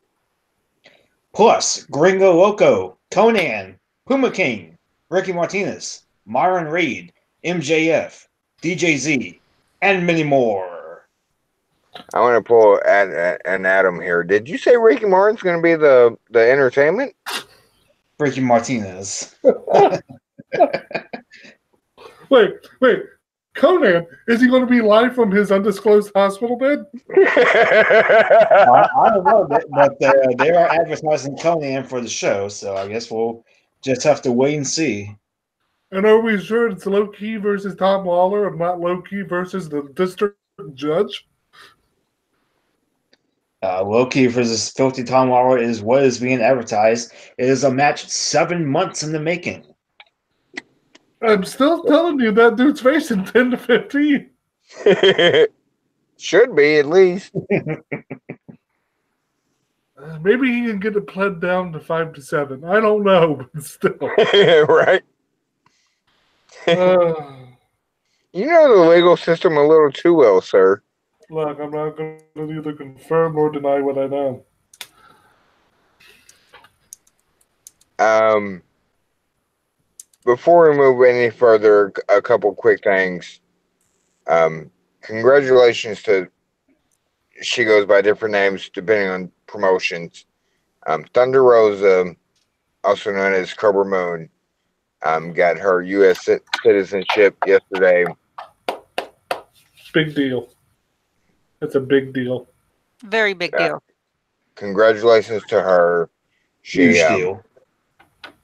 Plus, Gringo Loco, Conan, Puma King, Ricky Martinez, Myron Reed, MJF, DJZ, and many more. I want to pull an Adam here. Did you say Ricky Martin's going to be the entertainment? Ricky Martinez. Wait. Conan, is he going to be live from his undisclosed hospital bed? I don't know, but they are advertising Conan for the show, so I guess we'll just have to wait and see. And are we sure it's Low-Key versus Tom Lawler and not Low-Key versus the district judge? Loki versus Filthy Tom Lawler is what is being advertised. It is a match 7 months in the making. I'm still telling you that dude's facing 10 to 15. Should be, at least. Maybe he can get it pled down to 5 to 7. I don't know, but still. Right? You know the legal system a little too well, sir. Look, I'm not going to neither confirm nor deny what I know. Before we move any further, a couple quick things. Congratulations to, she goes by different names depending on promotions. Thunder Rosa, also known as Cobra Moon, got her U.S. citizenship yesterday. Big deal. That's a big deal. Very big deal. Congratulations to her. She Huge deal.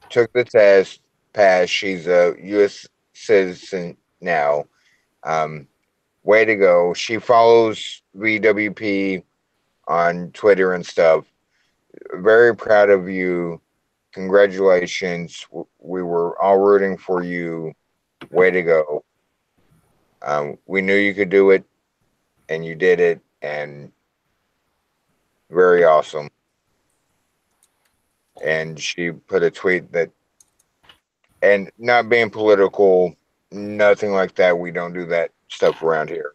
took the test, passed. She's a U.S. citizen now. Way to go. She follows VWP on Twitter and stuff. Very proud of you. Congratulations. We were all rooting for you. Way to go. We knew you could do it, and you did it, and very awesome. And she put a tweet that, and not being political, nothing like that. We don't do that stuff around here.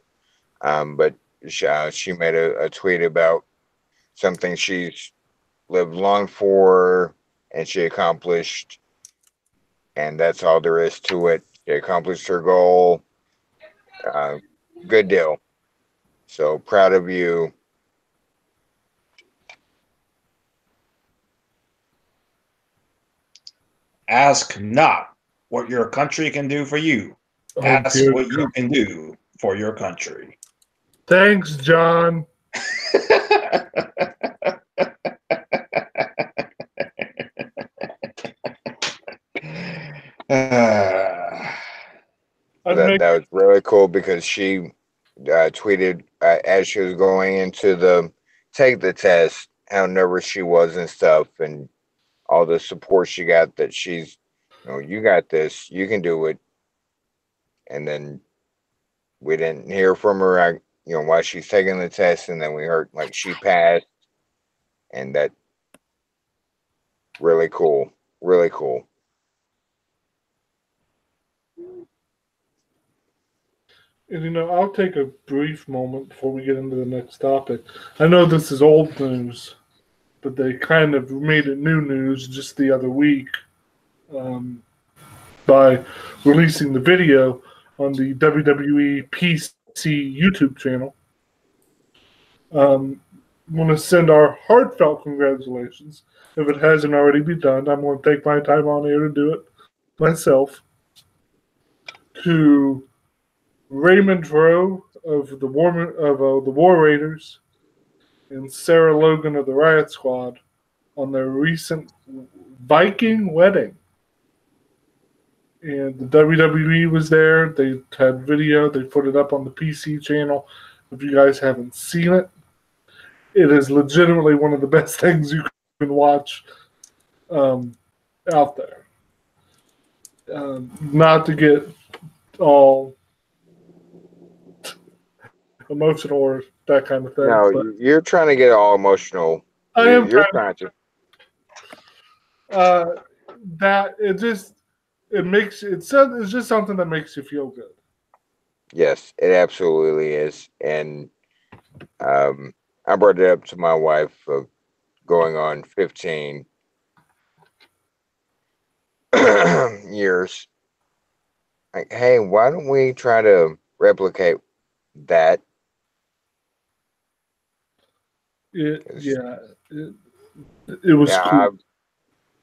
But she made a tweet about something she's lived long for and she accomplished. And that's all there is to it. She accomplished her goal. Good deal. So proud of you. Ask not what your country can do for you. Ask what you can do for your country. Thanks, John. That was really cool because she tweeted as she was going into take the test how nervous she was and stuff, and all the support she got, that she's, you got this, you can do it. And then we didn't hear from her, while she's taking the test, and then we heard like she passed, and that really cool, really cool. And I'll take a brief moment before we get into the next topic. I know this is old news, but they kind of made it new news just the other week by releasing the video on the WWE PC YouTube channel. want to send our heartfelt congratulations. If it hasn't already been done, I'm going to take my time on air to do it myself. To Raymond Rowe of the War Raiders and Sarah Logan of the Riot Squad on their recent Viking wedding. And the WWE was there. They had video. They put it up on the PC channel. If you guys haven't seen it, it is legitimately one of the best things you can watch out there. Not to get all emotional or that kind of thing. No, but you're trying to get all emotional. I am You're trying to. That it's just something that makes you feel good. Yes, it absolutely is. And I brought it up to my wife of going on 15 years. Like, hey, why don't we try to replicate that? It was cool.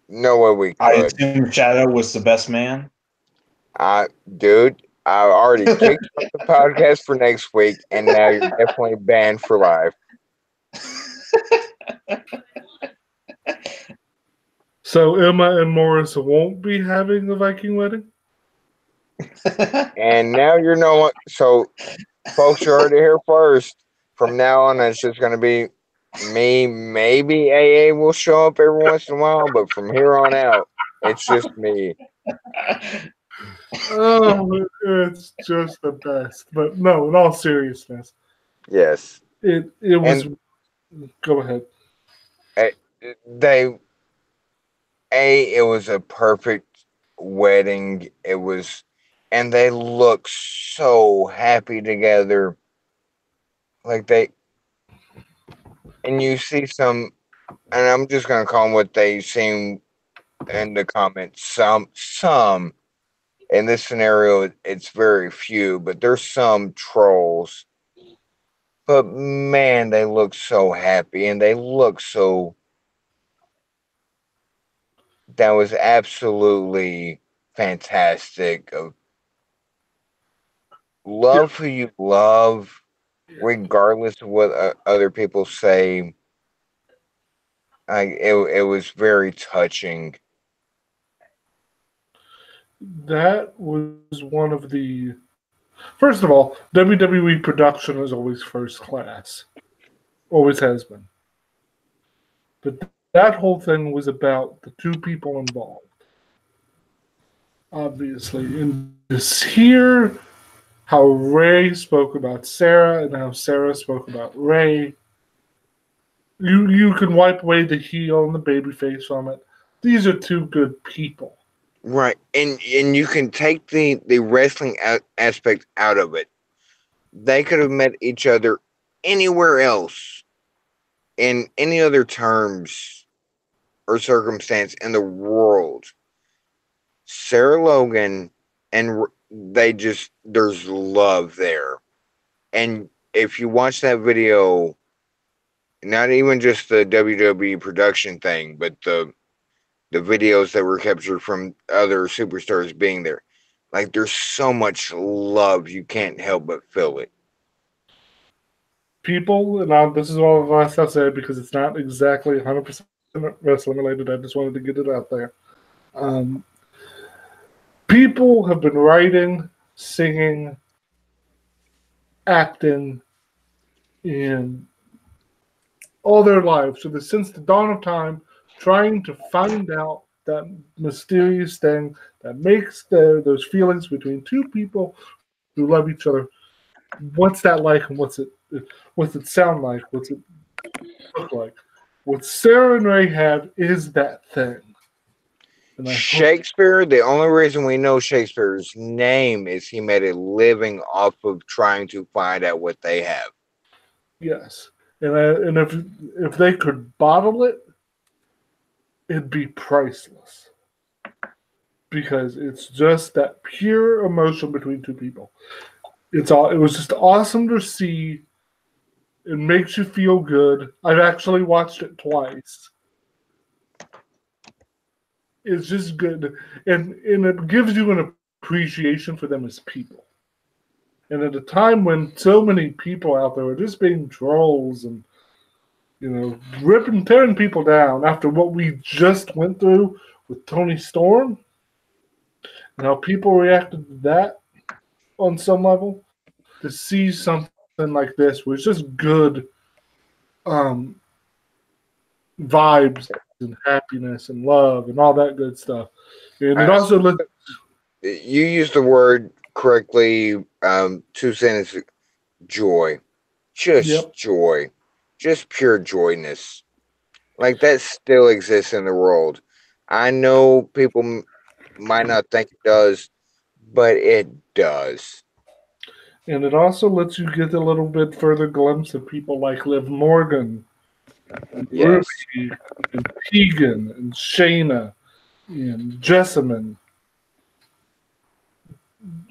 No way we I could. assume Shadow was the best man. Dude, I already kicked off the podcast for next week, and now you're definitely banned for life. So Emma and Morris won't be having the Viking wedding? And now you're no one. So, folks, you heard it here first. From now on, it's just going to be me. Maybe AA will show up every once in a while, but from here on out, it's just me. Oh, it's just the best. But no, in all seriousness, Yes. it was. Go ahead. It was a perfect wedding. It was, and they look so happy together. And you see some, and I'm just gonna call them what they seem in the comments. Some in this scenario, it's very few, but there's some trolls. But man, they look so happy, and they look so. That was absolutely fantastic. Love who you love, regardless of what other people say. It was very touching. That was one of the. First of all, WWE production is always first class. Always has been. But that whole thing was about the two people involved. Obviously. And to hear how Ray spoke about Sarah and how Sarah spoke about Ray, you can wipe away the heel and the baby face from it. These are two good people. Right. And you can take the wrestling aspect out of it. They could have met each other anywhere else in any other terms or circumstance in the world. Sarah Logan and there's love there. And if you watch that video, not even just the WWE production thing, but the videos that were captured from other superstars being there, like there's so much love, you can't help but feel it. People, and this is all the last I'll say because it's not exactly 100% wrestling related. I just wanted to get it out there. People have been writing, singing, acting in all their lives, since the dawn of time, trying to find out that mysterious thing that makes those feelings between two people who love each other. What's that like, and what's it sound like? What's it look like? What Sarah and Ray have is that thing. Shakespeare, the only reason we know Shakespeare's name is he made a living off of trying to find out what they have. Yes. And if they could bottle it, it'd be priceless. Because it's just that pure emotion between two people. It was just awesome to see It makes you feel good. I've actually watched it twice. It's just good. And it gives you an appreciation for them as people. And at a time when so many people out there are just being trolls and, tearing people down after what we just went through with Tony Storm and how people reacted to that on some level, to see something like this was just good um, vibes and happiness and love and all that good stuff. And it also you used the word correctly. 2 sentences: joy, just joy, just pure joyness. Like that still exists in the world. I know people might not think it does, but it does. And it also lets you get a little bit further glimpse of people like Liv Morgan, and Yes. Ruby, and Tegan, and Shayna, and Jessamine.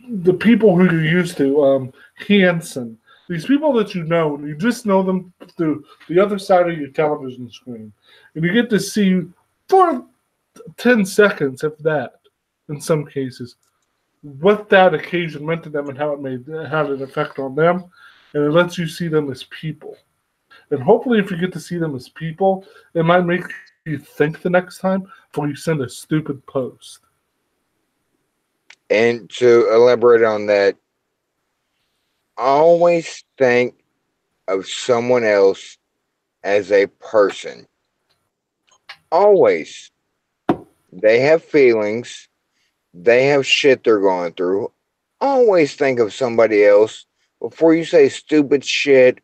The people who you're used to, Hanson. These people that you know, and you just know them through the other side of your television screen. And you get to see for 10 seconds, if that, in some cases, what that occasion meant to them and how it had an effect on them. And it lets you see them as people. And hopefully, if you get to see them as people, it might make you think the next time before you send a stupid post. And to elaborate on that, always think of someone else as a person. Always. They have feelings. They have shit they're going through. Always think of somebody else before you say stupid shit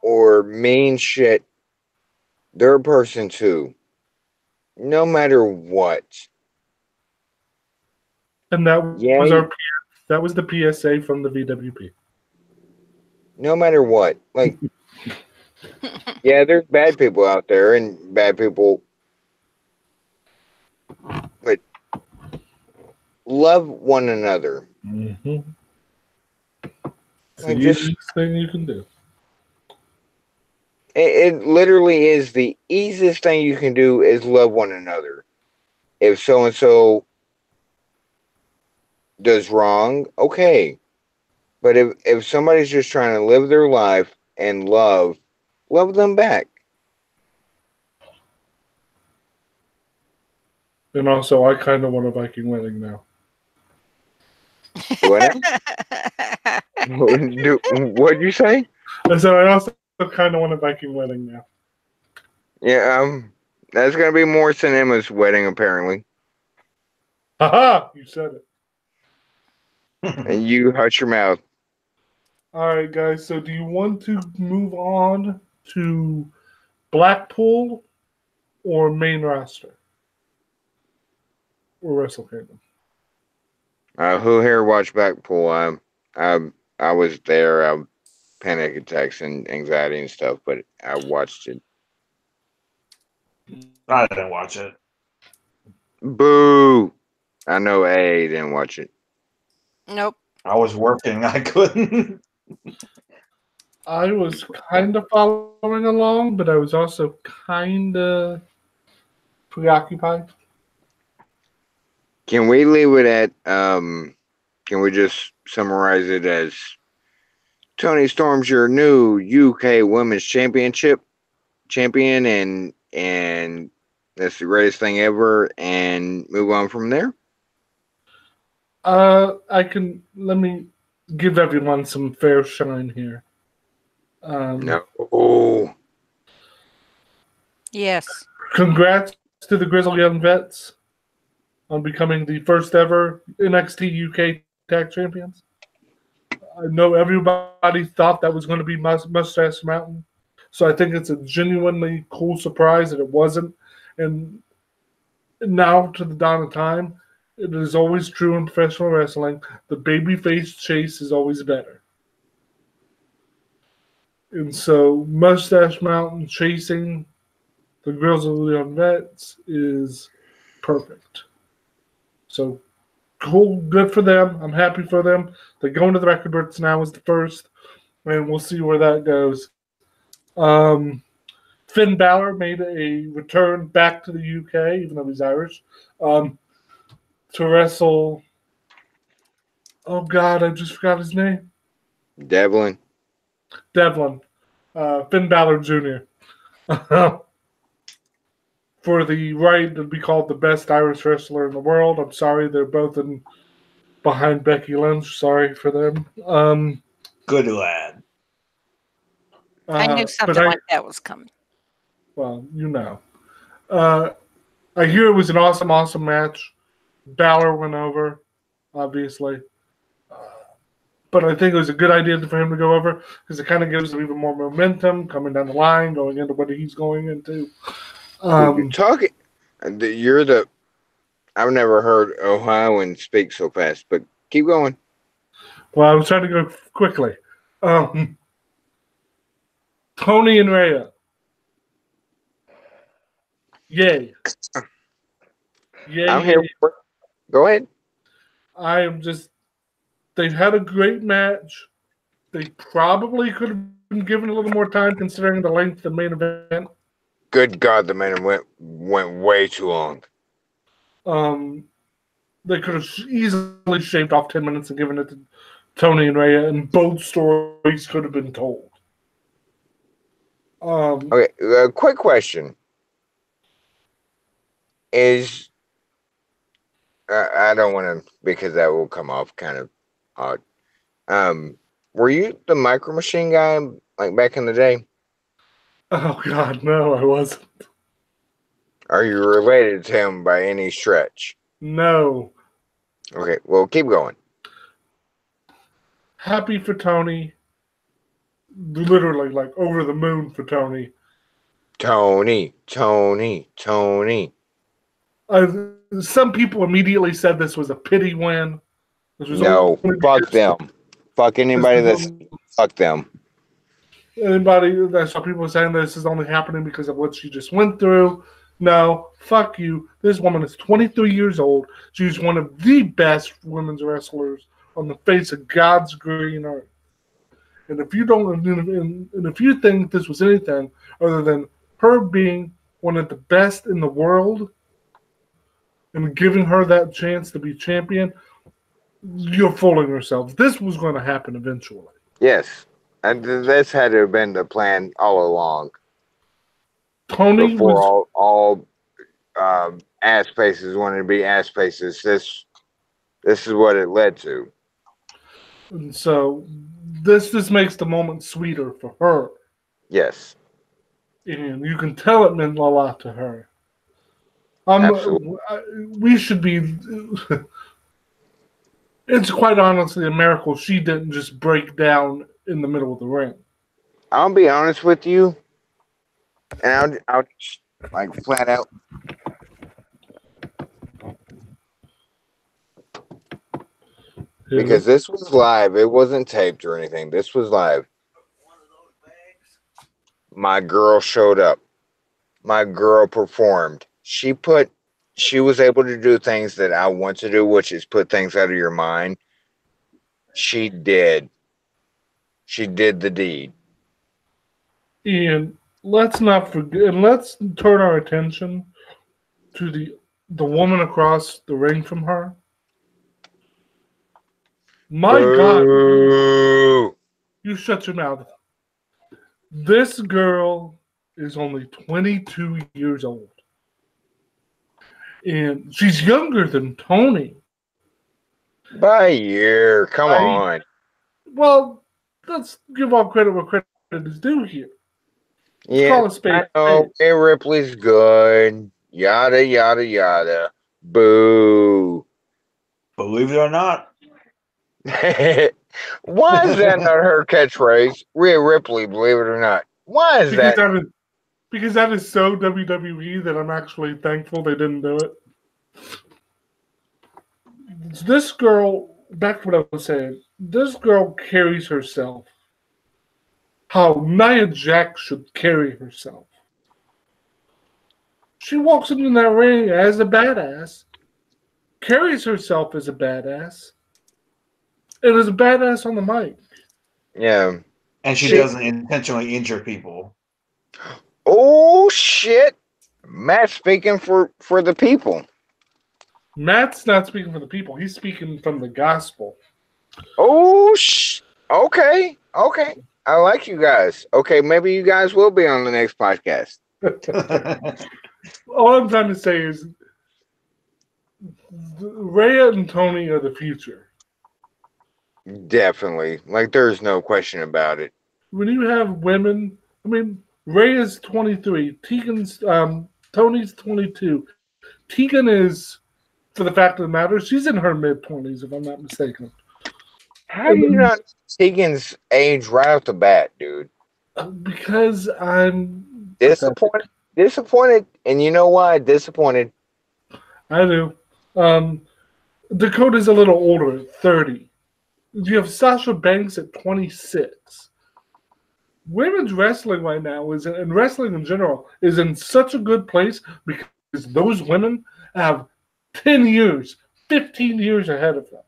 or mean shit. They're a person too. No matter what. And that was the PSA from the VWP. No matter what. Like, yeah, there's bad people out there and bad people, but love one another. Mm-hmm. It's Like the easiest thing you can do. It literally is the easiest thing you can do is love one another. If so and so does wrong, okay. But if somebody's just trying to live their life and love them back. And also, I kind of want a Viking wedding now. What'd you say? I said I also kind of want a Viking wedding now. Yeah, that's gonna be more than Emma's wedding apparently. Haha! You said it. And you hush your mouth. All right, guys. So, do you want to move on to Blackpool or main roster or Wrestle Kingdom? Who here watched Blackpool? I was there. Panic attacks and anxiety and stuff, but I watched it. I didn't watch it. Boo! I know A didn't watch it. Nope. I was working. I couldn't. I was kind of following along, but I was also kind of preoccupied. Can we leave it at can we just summarize it as Tony Storm's your new UK Women's Championship champion and that's the greatest thing ever and move on from there? Let me give everyone some fair shine here. No. Yes. Congrats to the Grizzled Young Vets on becoming the first ever NXT UK Tag Champions. I know everybody thought that was going to be Mustache Mountain, so I think it's a genuinely cool surprise that it wasn't. And now, to the dawn of time, it is always true in professional wrestling. The babyface chase is always better. And so, Mustache Mountain chasing the Grizzled Young Vets is perfect. So, cool, good for them. I'm happy for them. They're going to the record books now as the first, and we'll see where that goes. Finn Balor made a return back to the UK, even though he's Irish, to wrestle. Oh God, I just forgot his name. Devlin. Devlin, Finn Balor Jr. For the right to be called the best Irish wrestler in the world. I'm sorry, they're both behind Becky Lynch. Sorry for them. Good lad. I knew something like that was coming. Well, you know. I hear it was an awesome, awesome match. Balor went over, obviously. But I think it was a good idea for him to go over because it kind of gives him even more momentum coming down the line, going into what he's going into. You're talking. You're the. I've never heard Ohioan speak so fast, but keep going. Well, I was trying to go quickly. Tony and Rhea. Yay. Yay. I'm here. Go ahead. I am just. They've had a great match. They probably could have been given a little more time considering the length of the main event. Good God, the main event went way too long. They could have easily shaved off 10 minutes and given it to Tony and Rhea, and both stories could have been told. Okay, quick question. Is I don't want to, because that will come off kind of odd. Were you the Micro Machine guy like back in the day? Oh God, no, I wasn't. Are you related to him by any stretch? No. Okay, well, keep going. Happy for Tony. Literally, like over the moon for Tony. Tony. Some people immediately said this was a pity win. No, fuck them. Fuck anybody that's fuck them. Anybody, some people saying this is only happening because of what she just went through. No, fuck you. This woman is 23 years old. She's one of the best women's wrestlers on the face of God's green earth. And if you don't, and if you think this was anything other than her being one of the best in the world and giving her that chance to be champion, you're fooling yourselves. This was going to happen eventually. Yes, and this had to have been the plan all along. Tony before was all ass faces wanted to be ass faces. This is what it led to. And so this just makes the moment sweeter for her. Yes. And you can tell it meant a lot to her. Absolutely. We should be. It's quite honestly a miracle she didn't just break down in the middle of the ring. I'll be honest with you, and I'll just, like flat out. Because this was live. It wasn't taped or anything. This was live. My girl showed up. My girl performed. She was able to do things that I want to do, which is put things out of your mind. She did. She did the deed. And let's not forget, and let's turn our attention to the woman across the ring from her. My Boo. God, you shut your mouth. This girl is only 22 years old. And she's younger than Tony. By a year. Come on. Well, let's give all credit where credit is due here. Yeah, call a spade I know. Hey, Ripley's good. Yada, yada, yada. Boo. Believe it or not. Why is that not her catchphrase? Rhea Ripley, believe it or not. Why is that? Because that is so WWE that I'm actually thankful they didn't do it. This girl, back to what I was saying, this girl carries herself how Nia Jax should carry herself. She walks into that ring as a badass, carries herself as a badass, and is a badass on the mic. Yeah. And she doesn't intentionally injure people. Oh shit! Matt speaking for the people. Matt's not speaking for the people. He's speaking from the gospel. Oh okay, okay. I like you guys. Okay, maybe you guys will be on the next podcast. All I'm trying to say is Rhea and Tony are the future. Definitely. Like there's no question about it. When you have women, I mean, Rhea's 23, Tony's 22. Tegan is, for the fact of the matter, she's in her mid-20s, if I'm not mistaken. How do you not Tegan's age right off the bat, dude? Because I'm disappointed. Disappointed, and you know why? Disappointed. I do. Dakota's a little older, at 30. You have Sasha Banks at 26. Women's wrestling right now and wrestling in general is in such a good place because those women have 10 years, 15 years ahead of them.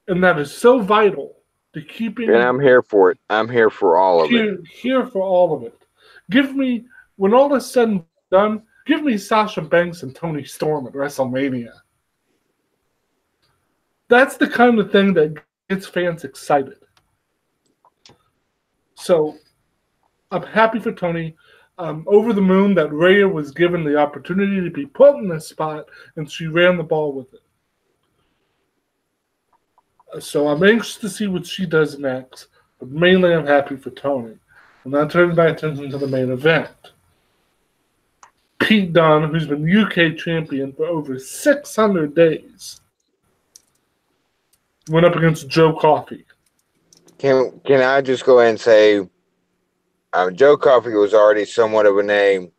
And that is so vital to keeping. And I'm here for it. I'm here for all of it. Here for all of it. Give me, when all is said and done, give me Sasha Banks and Toni Storm at WrestleMania. That's the kind of thing that gets fans excited. So I'm happy for Tony. I'm over the moon that Rhea was given the opportunity to be put in this spot, and she ran the ball with it. So I'm anxious to see what she does next, but mainly I'm happy for Tony. And I turn my attention to the main event. Pete Dunne, who's been UK champion for over 600 days, went up against Joe Coffey. Can I just go ahead and say, Joe Coffey was already somewhat of a name.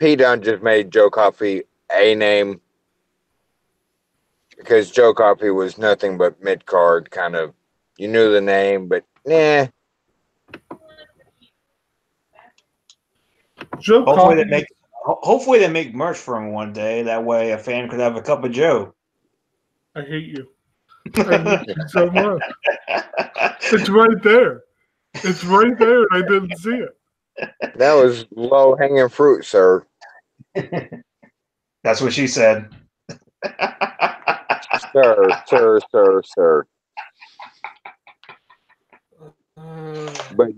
Pete Dunne just made Joe Coffey a name because Joe Coffey was nothing but mid-card kind of. You knew the name, but nah. Joe Hopefully Coffey. Hopefully they make merch for him one day. That way a fan could have a cup of Joe. I hate you. I hate you so much. It's right there. It's right there. I didn't see it. That was low-hanging fruit, sir. That's what she said. Sir. But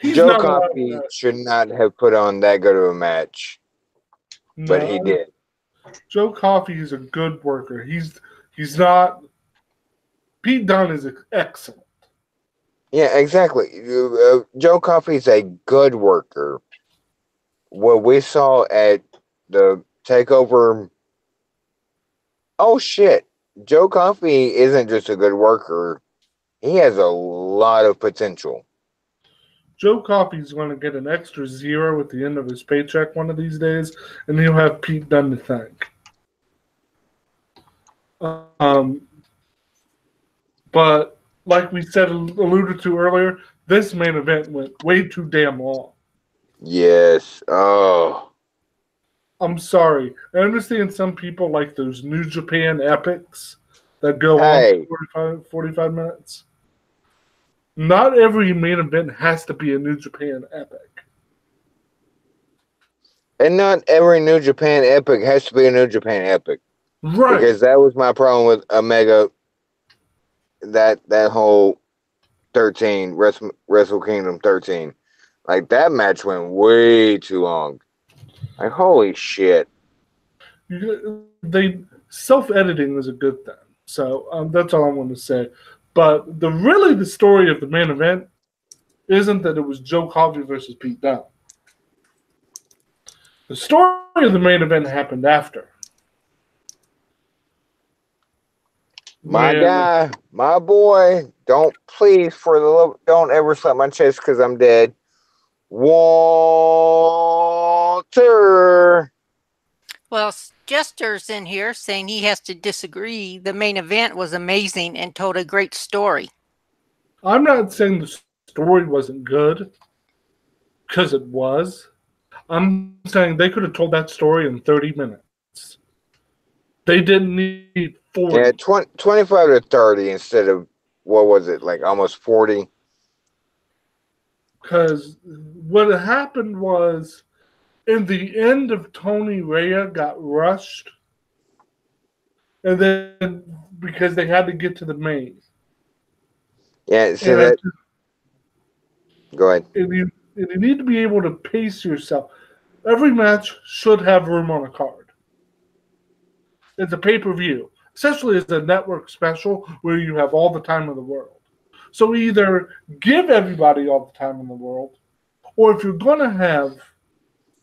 Joe Coffey should not have put on that good of a match. No, but he did. Joe Coffey is a good worker. He's not. Pete Dunne is excellent. Yeah, exactly. Joe Coffey is a good worker. What we saw at the takeover. Oh shit! Joe Coffey isn't just a good worker. He has a lot of potential. Joe Coffey's going to get an extra 0 at the end of his paycheck one of these days, and he'll have Pete Dunne to thank. But like we said, alluded to earlier, this main event went way too damn long. Yes. Oh. I'm sorry. I understand some people like those New Japan epics that go on for 45 minutes. Not every main event has to be a New Japan epic. And not every New Japan epic has to be a New Japan epic. Right. Because that was my problem with Omega. That whole 13, Wrestle Kingdom 13. Like, that match went way too long. Like, holy shit. Self-editing is a good thing. So that's all I want to say. But the story of the main event isn't that it was Joe Coffey versus Pete Dunne. The story of the main event happened after. My guy, my boy, don't ever slap my chest because I'm dead. Walter. Well, Jester's in here saying he has to disagree. The main event was amazing and told a great story. I'm not saying the story wasn't good, because it was. I'm saying they could have told that story in 30 minutes. They didn't need 40. Yeah, 25 to 30 instead of, what was it, like almost 40? Because what happened was, in the end of Tony Rhea got rushed, and then because they had to get to the main. Yeah, see And, that. Go ahead. and you need to be able to pace yourself. Every match should have room on a card. It's a pay-per-view, especially as a network special where you have all the time in the world. So either give everybody all the time in the world, or if you're going to have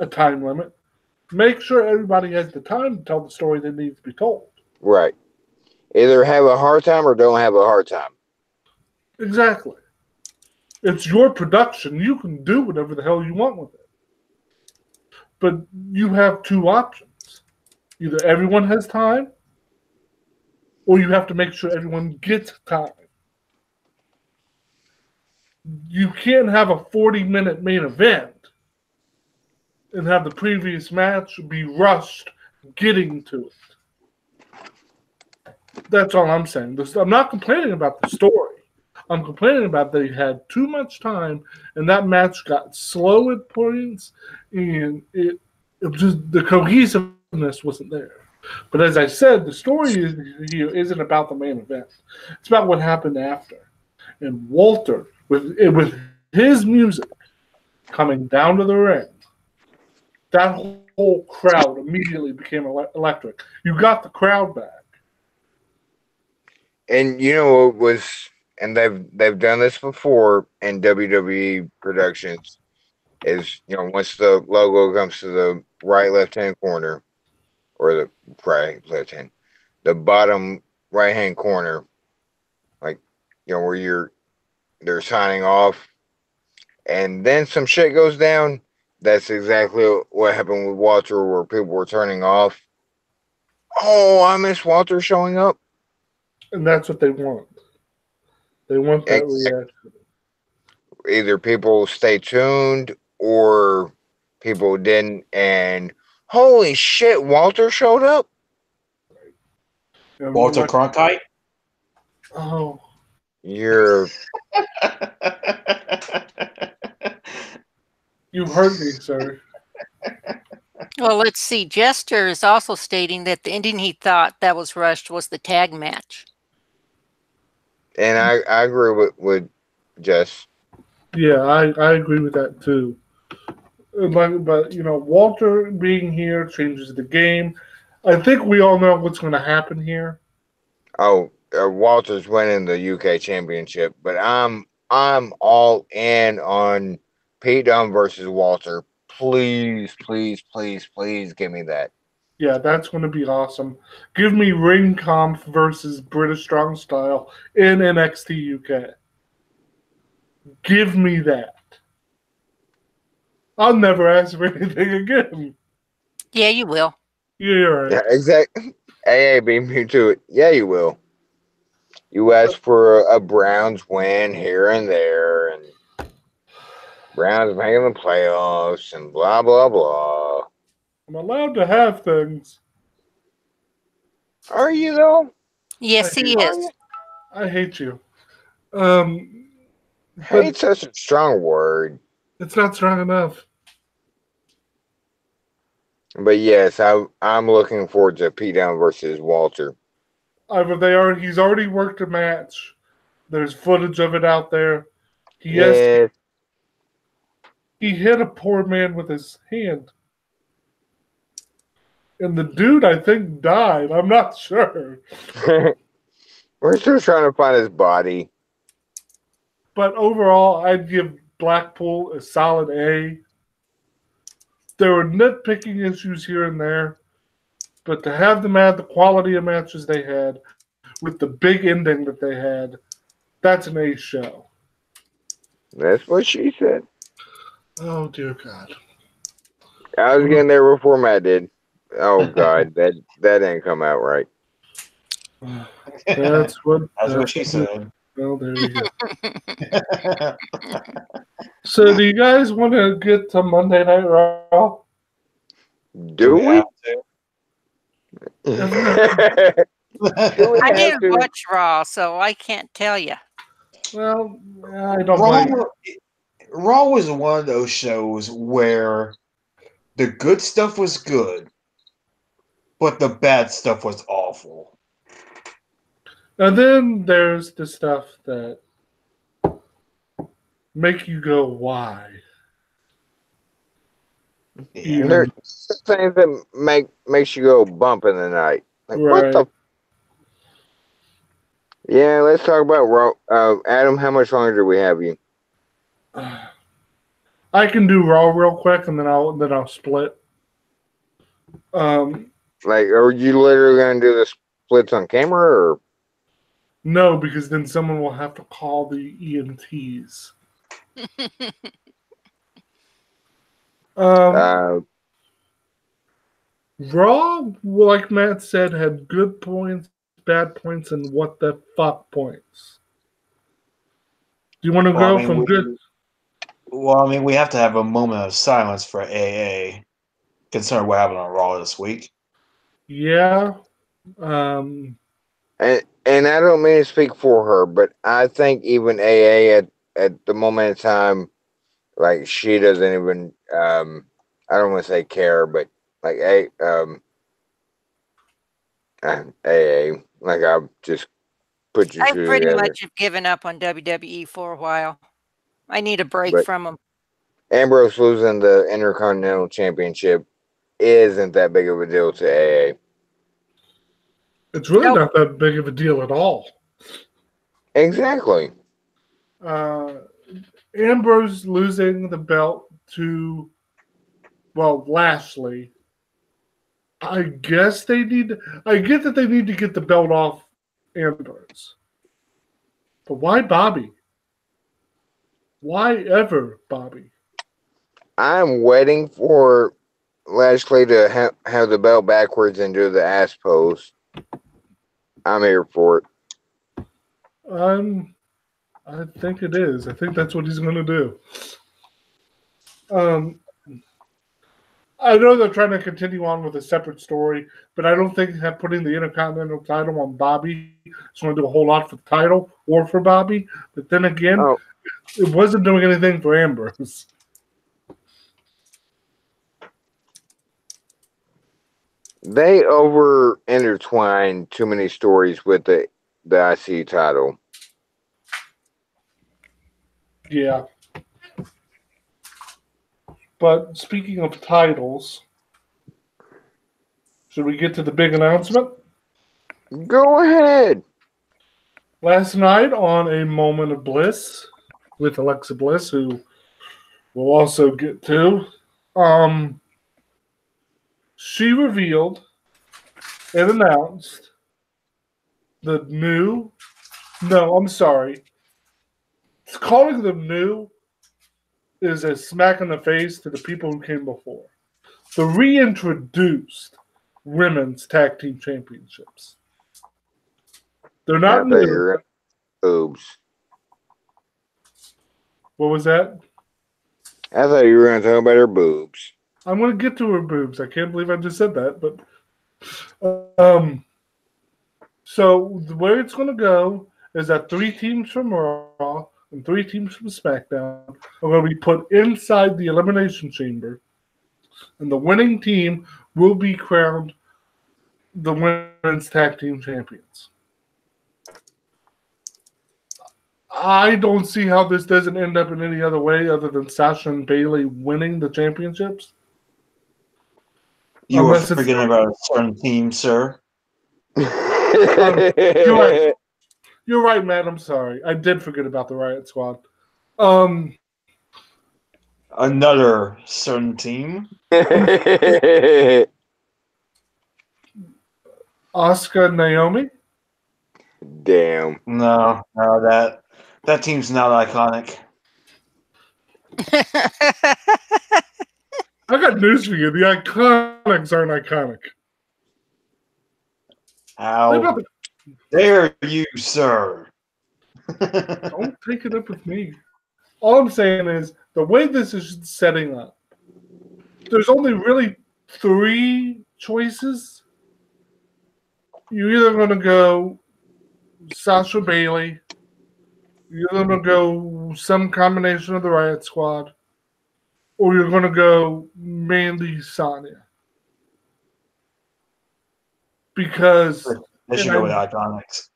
a time limit, make sure everybody has the time to tell the story that needs to be told. Right. Either have a hard time or don't have a hard time. Exactly. It's your production. You can do whatever the hell you want with it. But you have two options. Either everyone has time, or you have to make sure everyone gets time. You can't have a 40-minute main event and have the previous match be rushed getting to it. That's all I'm saying. I'm not complaining about the story. I'm complaining about they had too much time, and that match got slow at points, and it just the cohesiveness wasn't there. But as I said, the story here isn't about the main event. It's about what happened after. And Walter, with his music coming down to the ring, that whole crowd immediately became electric. You got the crowd back. And you know what was, and they've done this before in WWE productions. Is once the logo comes to the right left hand corner, or the right left hand, the bottom right hand corner, like where they're signing off, and then some shit goes down. That's exactly what happened with Walter, where people were turning off. Oh, I miss Walter showing up. And that's what they want. They want that reaction. Either people stay tuned or people didn't. And holy shit, Walter showed up. Walter Cronkite? Oh. You're. You hurt me, sir. Well, let's see. Jester is also stating that the ending he thought that was rushed was the tag match. And I agree with Jess. Yeah, I agree with that too. But Walter being here changes the game. I think we all know what's going to happen here. Oh, Walter's winning the UK Championship, but I'm all in on Pete Dunne versus Walter. Please, please, please, please give me that. Yeah, that's going to be awesome. Give me Ring Conf versus British Strong Style in NXT UK. Give me that. I'll never ask for anything again. Yeah, you will. Yeah, you're right. Yeah, exactly. Hey, beat me to it. Yeah, you will. You asked for a Browns win here and there, and Browns making the playoffs, and blah blah blah. I'm allowed to have things. Are you though? Yes, he is. I hate you. Hate's such a strong word. It's not strong enough. But yes, I'm looking forward to Pete Dunne versus Walter. He's already worked a match. There's footage of it out there. He hit a poor man with his hand. And the dude, I think, died. I'm not sure. We're still trying to find his body. But overall, I'd give Blackpool a solid A. There were nitpicking issues here and there. But to have them add the quality of matches they had with the big ending that they had, that's an A show. That's what she said. Oh, dear God. I was getting there before Matt did. Oh, God. that didn't come out right. That's what she said. Well, there you go. So, do you guys want to get to Monday Night Raw? Do we? I didn't watch Raw, so I can't tell you. Well, I don't blame you. Raw was one of those shows where the good stuff was good, but the bad stuff was awful. And then there's the stuff that make you go, why? Yeah. And there's things that makes you go bump in the night. Like what the? Right. Yeah, let's talk about Raw. Adam, how much longer do we have you? I can do Raw real quick, and then I'll split. Like, are you literally gonna do the splits on camera, or? No, because then someone will have to call the EMTs. Uh, Raw, like Matt said, had good points, bad points, and what the fuck points. Do you want to go from good? Well, I mean, we have to have a moment of silence for AA, considering what happened on Raw this week. Yeah. and I don't mean to speak for her, but I think even AA at the moment in time, like she doesn't even I don't want to say care, but like AA, like I've just put you I two pretty together. much have given up on WWE for a while. I need a break But from them. Ambrose losing the Intercontinental Championship isn't that big of a deal to AA. It's really Nope. not that big of a deal at all. Exactly. Ambrose losing the belt to, Lashley. I guess they need. I get that they need to get the belt off Ambrose, but why Bobby? Why ever Bobby? I'm waiting for Lashley to have the belt backwards and do the ass pose. I'm here for it. I think it is. I think that's what he's going to do. I know they're trying to continue on with a separate story, but I don't think putting the Intercontinental title on Bobby is going to do a whole lot for the title or for Bobby. But then again, it wasn't doing anything for Ambrose. They over intertwine too many stories with the IC title. Yeah. But speaking of titles, should we get to the big announcement? Go ahead. Last night on A Moment of Bliss with Alexa Bliss, who we'll also get to, she revealed and announced the new. No, I'm sorry. Calling them new is a smack in the face to the people who came before. The reintroduced women's tag team championships. They're not new. Boobs. What was that? I thought you were going to talk about her boobs. I'm going to get to her boobs. I can't believe I just said that, but so the way it's going to go is that 3 teams from Raw and 3 teams from SmackDown are going to be put inside the Elimination Chamber, and the winning team will be crowned the women's tag team champions. I don't see how this doesn't end up in any other way other than Sasha and Bayley winning the championships. You were forgetting about a certain team, sir. You're right, Matt. I'm sorry. I did forget about the Riot Squad. Another certain team. Asuka, Naomi. Damn. No, that team's not iconic. I got news for you. The Iconics aren't iconic. How dare you, sir? Don't take it up with me. All I'm saying is the way this is setting up, there's only really 3 choices. You're either going to go Sasha Bayley, You're going to go some combination of the Riot Squad, or you're going to go Mandy Sonya. Because They should go with Iconics.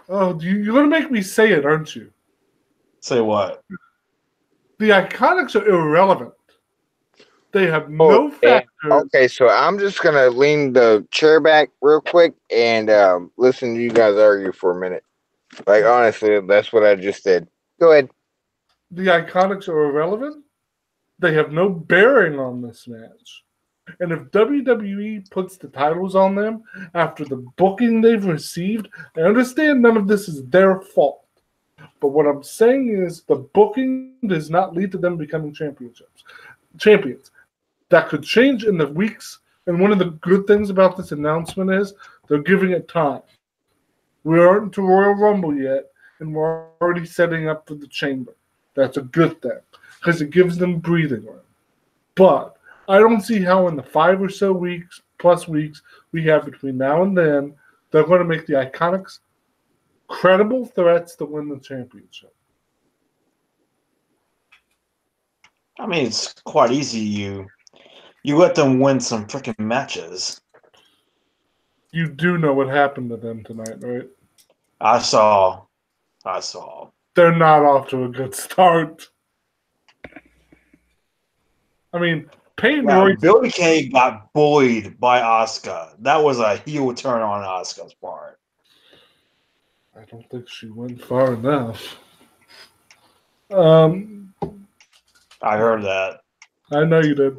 You're going to make me say it, aren't you? Say what? The Iconics are irrelevant. They have no factors. Okay, so I'm just gonna lean the chair back real quick and listen to you guys argue for a minute. Like honestly, that's what I just did. Go ahead. The Iconics are irrelevant. They have no bearing on this match. And if WWE puts the titles on them after the booking they've received, I understand none of this is their fault. But what I'm saying is the booking does not lead to them becoming champions. That could change in the weeks. And one of the good things about this announcement is they're giving it time. We aren't into Royal Rumble yet, and we're already setting up for the Chamber. That's a good thing because it gives them breathing room. But I don't see how in the 5 or so weeks we have between now and then, they're going to make the Iconics credible threats to win the championship. I mean, it's quite easy. You let them win some freaking matches. You do know what happened to them tonight, right? I saw. They're not off to a good start. I mean, Peyton Royce. Billy Kay got bullied by Asuka. That was a heel turn on Asuka's part. I don't think she went far enough. I heard that. I know you did.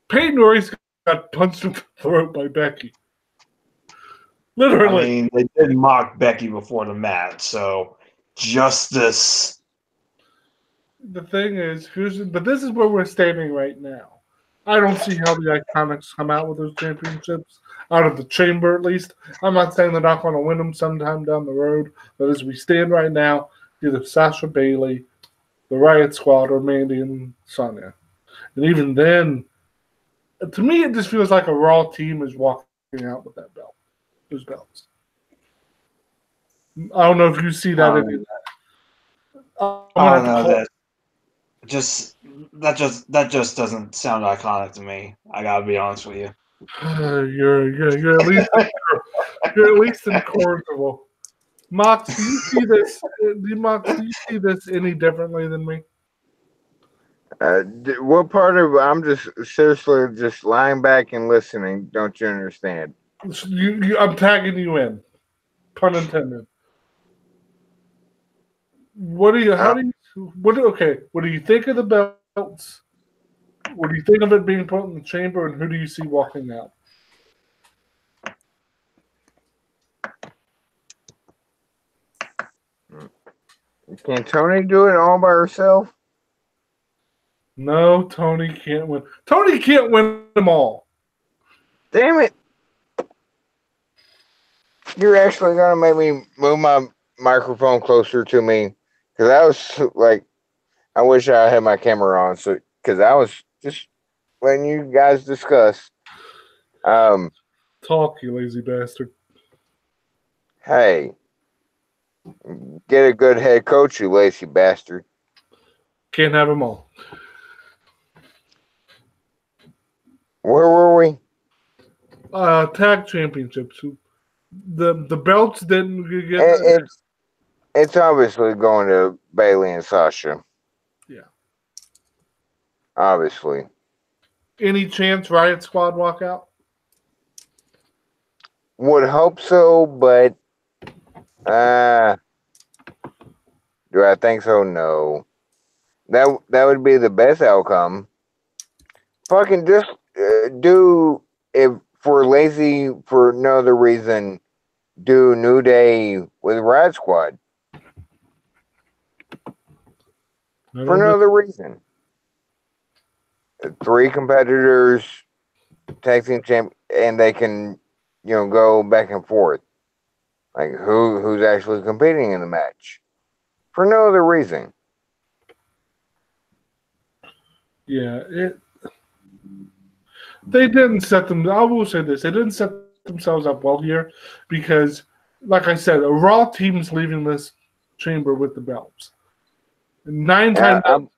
Peyton Royce got punched in the throat by Becky. Literally. I mean, they did mock Becky before the match, so justice. The thing is, but this is where we're standing right now. I don't see how the Iconics come out with those championships, out of the Chamber at least. I'm not saying they're not going to win them sometime down the road, but as we stand right now, either Sasha Bailey, the Riot Squad, or Mandy and Sonya. And even then, to me, it just feels like a Raw team is walking out with that belt, those belts. I don't know if you see that. I don't know that just doesn't sound iconic to me. I gotta be honest with you. You're at least you're at least incorrigible. Mox, do you see this? Do you see this any differently than me? What part of I'm just seriously just lying back and listening? Don't you understand? I'm tagging you in, pun intended. What do you think of the belts? What do you think of it being put in the Chamber, and who do you see walking out? Can Tony do it all by herself? No, Tony can't win. Tony can't win them all. Damn it. You're actually going to make me move my microphone closer to me. Because I was like, I wish I had my camera on. So, because I was just letting you guys discuss. Talk, you lazy bastard. Hey. Get a good head coach, you lazy bastard. Can't have them all. Where were we? Tag championships. The belts didn't get. It's obviously going to Bailey and Sasha. Yeah. Obviously. Any chance Riot Squad walk out? Would hope so, but do I think so? No. That would be the best outcome. Fucking just do, if for lazy for no other reason, do New Day with Riot Squad. For no other reason. 3 competitors, tag team champ, and they can, go back and forth. Like who's actually competing in the match. For no other reason. Yeah, they didn't set them. I will say this: they didn't set themselves up well here because like I said, a Raw team's leaving this chamber with the belts. Nine I, times.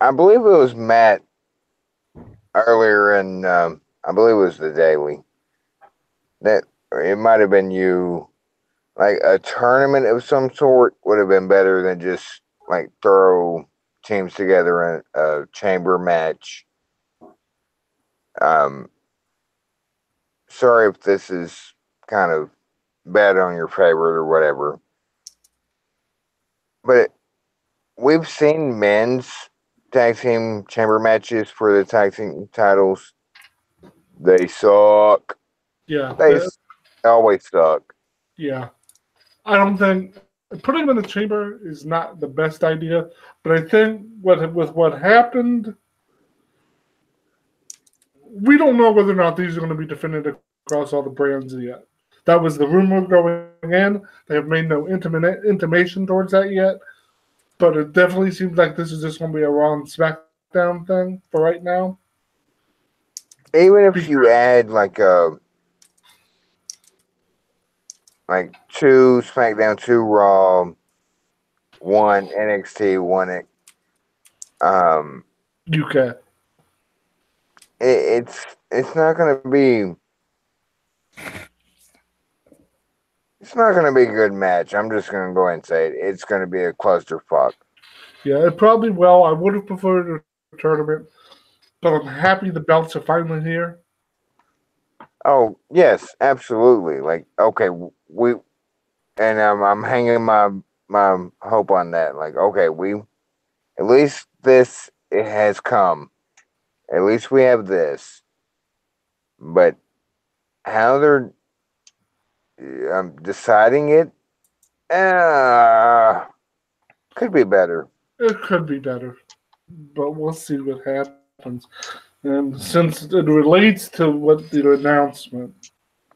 I believe it was Matt earlier, and I believe it was the Daily. That it might have been you. Like a tournament of some sort would have been better than just like throw teams together in a chamber match. Um, sorry if this is kind of bad on your favorite or whatever, but we've seen men's tag team chamber matches for the tag team titles. They suck. Yeah, They always suck. yeah. I don't think putting them in the chamber is not the best idea, but I think what happened, we don't know whether or not these are going to be defended across all the brands yet. That was the rumor going in. They have made no intimation towards that yet, but it definitely seems like this is just going to be a Raw and SmackDown thing for right now. Even if you add like two SmackDown, two Raw, one NXT, one UK. it's not gonna be a good match. I'm just gonna go ahead and say it. It's gonna be a clusterfuck. Yeah, it probably will. I would have preferred a tournament, but I'm happy the belts are finally here. Oh yes, absolutely. Like okay, we and I'm hanging my hope on that. Like okay, we at least this it has come. At least we have this. But how they're deciding it, could be better. It could be better, but we'll see what happens. And since it relates to what the announcement,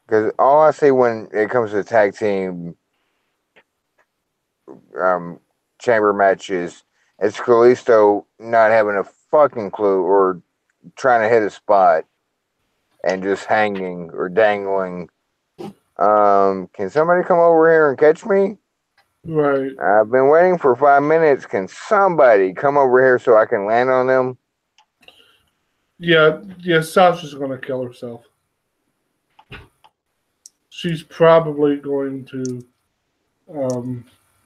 Because all I see when it comes to tag team um, chamber matches is Kalisto not having a fucking clue or trying to hit a spot and just hanging or dangling. Can somebody come over here and catch me? right? I've been waiting for 5 minutes. Can somebody come over here so I can land on them? Yeah, Sasha's going to kill herself. She's probably going to.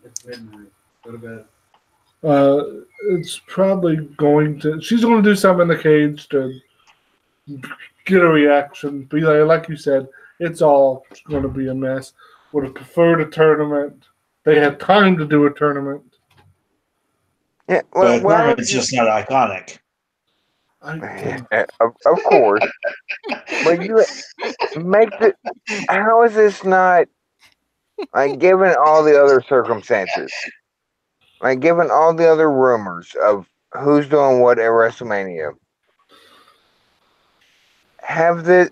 It's midnight. Go to bed. It's probably going to. She's going to do something in the cage to get a reaction. Be like you said, it's all going to be a mess. Would have preferred a tournament. They had time to do a tournament. Yeah, But why don't it's you? just not iconic. Of course, but you make the. How is this not like given all the other circumstances? Like given all the other rumors of who's doing what at WrestleMania, have the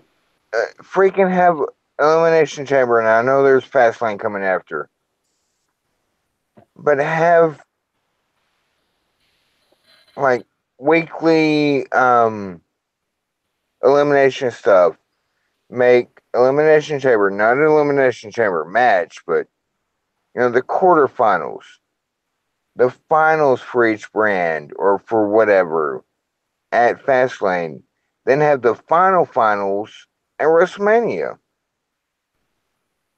freaking have Elimination Chamber, and I know there's Fastlane coming after, but have like weekly elimination stuff. Make Elimination Chamber not an Elimination Chamber match, but the quarterfinals, the finals for each brand or for whatever at Fastlane, then have the finals at WrestleMania.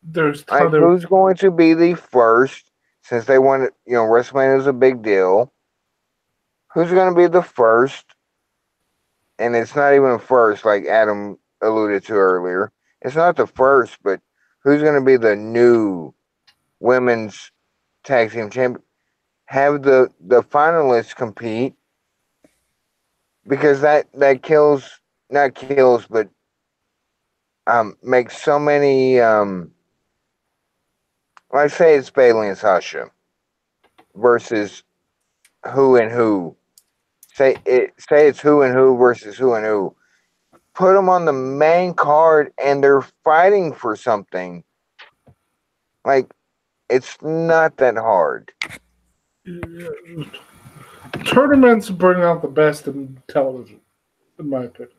There's Like who's going to be the first? Since they want it, WrestleMania is a big deal. Who's going to be the first? And it's not even first, like Adam alluded to earlier. It's not the first, but who's going to be the new women's tag team champion? Have the finalists compete, because that kills, not kills, but makes so many let's say it's Bayley and Sasha versus who and who. Say it's who and who versus who and who. Put them on the main card and they're fighting for something. Like it's not that hard. Tournaments bring out the best in television, in my opinion.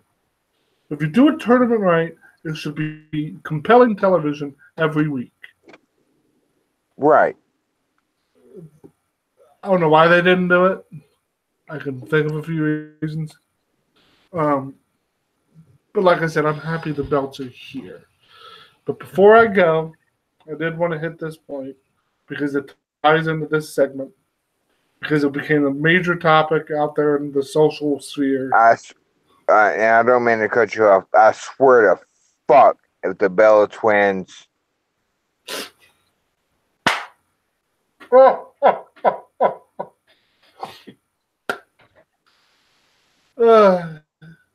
If you do a tournament right, it should be compelling television every week. Right. I don't know why they didn't do it. I can think of a few reasons. But like I said, I'm happy the belts are here. But before I go, I did want to hit this point because it ties into this segment because it became a major topic out there in the social sphere. And I don't mean to cut you off. I swear to fuck if the Bella twins.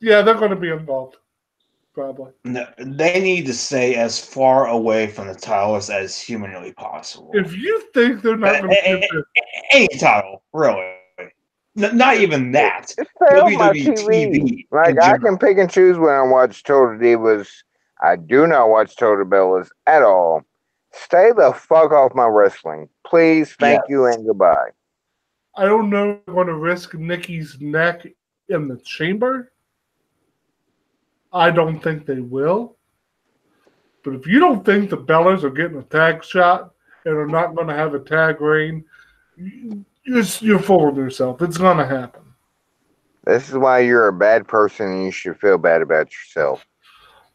Yeah, they're going to be involved, probably. No, they need to stay as far away from the titles as humanly possible. If you think they're not going to any title, really. Not even that. Stay off my WWE TV. Like, I can pick and choose when I watch Total Divas. I do not watch Total Bellas at all. Stay the fuck off my wrestling. Please, thank you, and goodbye. I don't know if they're going to risk Nikki's neck in the chamber. I don't think they will. But if you don't think the Bellas are getting a tag shot and are not going to have a tag reign, you're fooling yourself. It's going to happen. This is why you're a bad person and you should feel bad about yourself.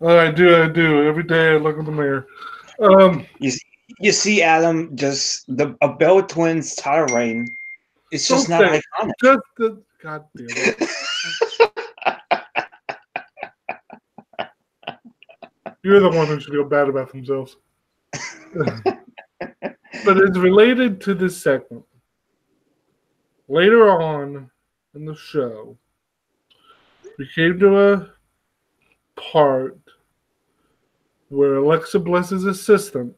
I do. Every day I look in the mirror. You see, Adam, just a Bella Twins title reign. It's just not iconic. God damn it. You're the one who should feel bad about themselves. But it's related to this segment. Later on in the show, we came to a part where Alexa Bliss's assistant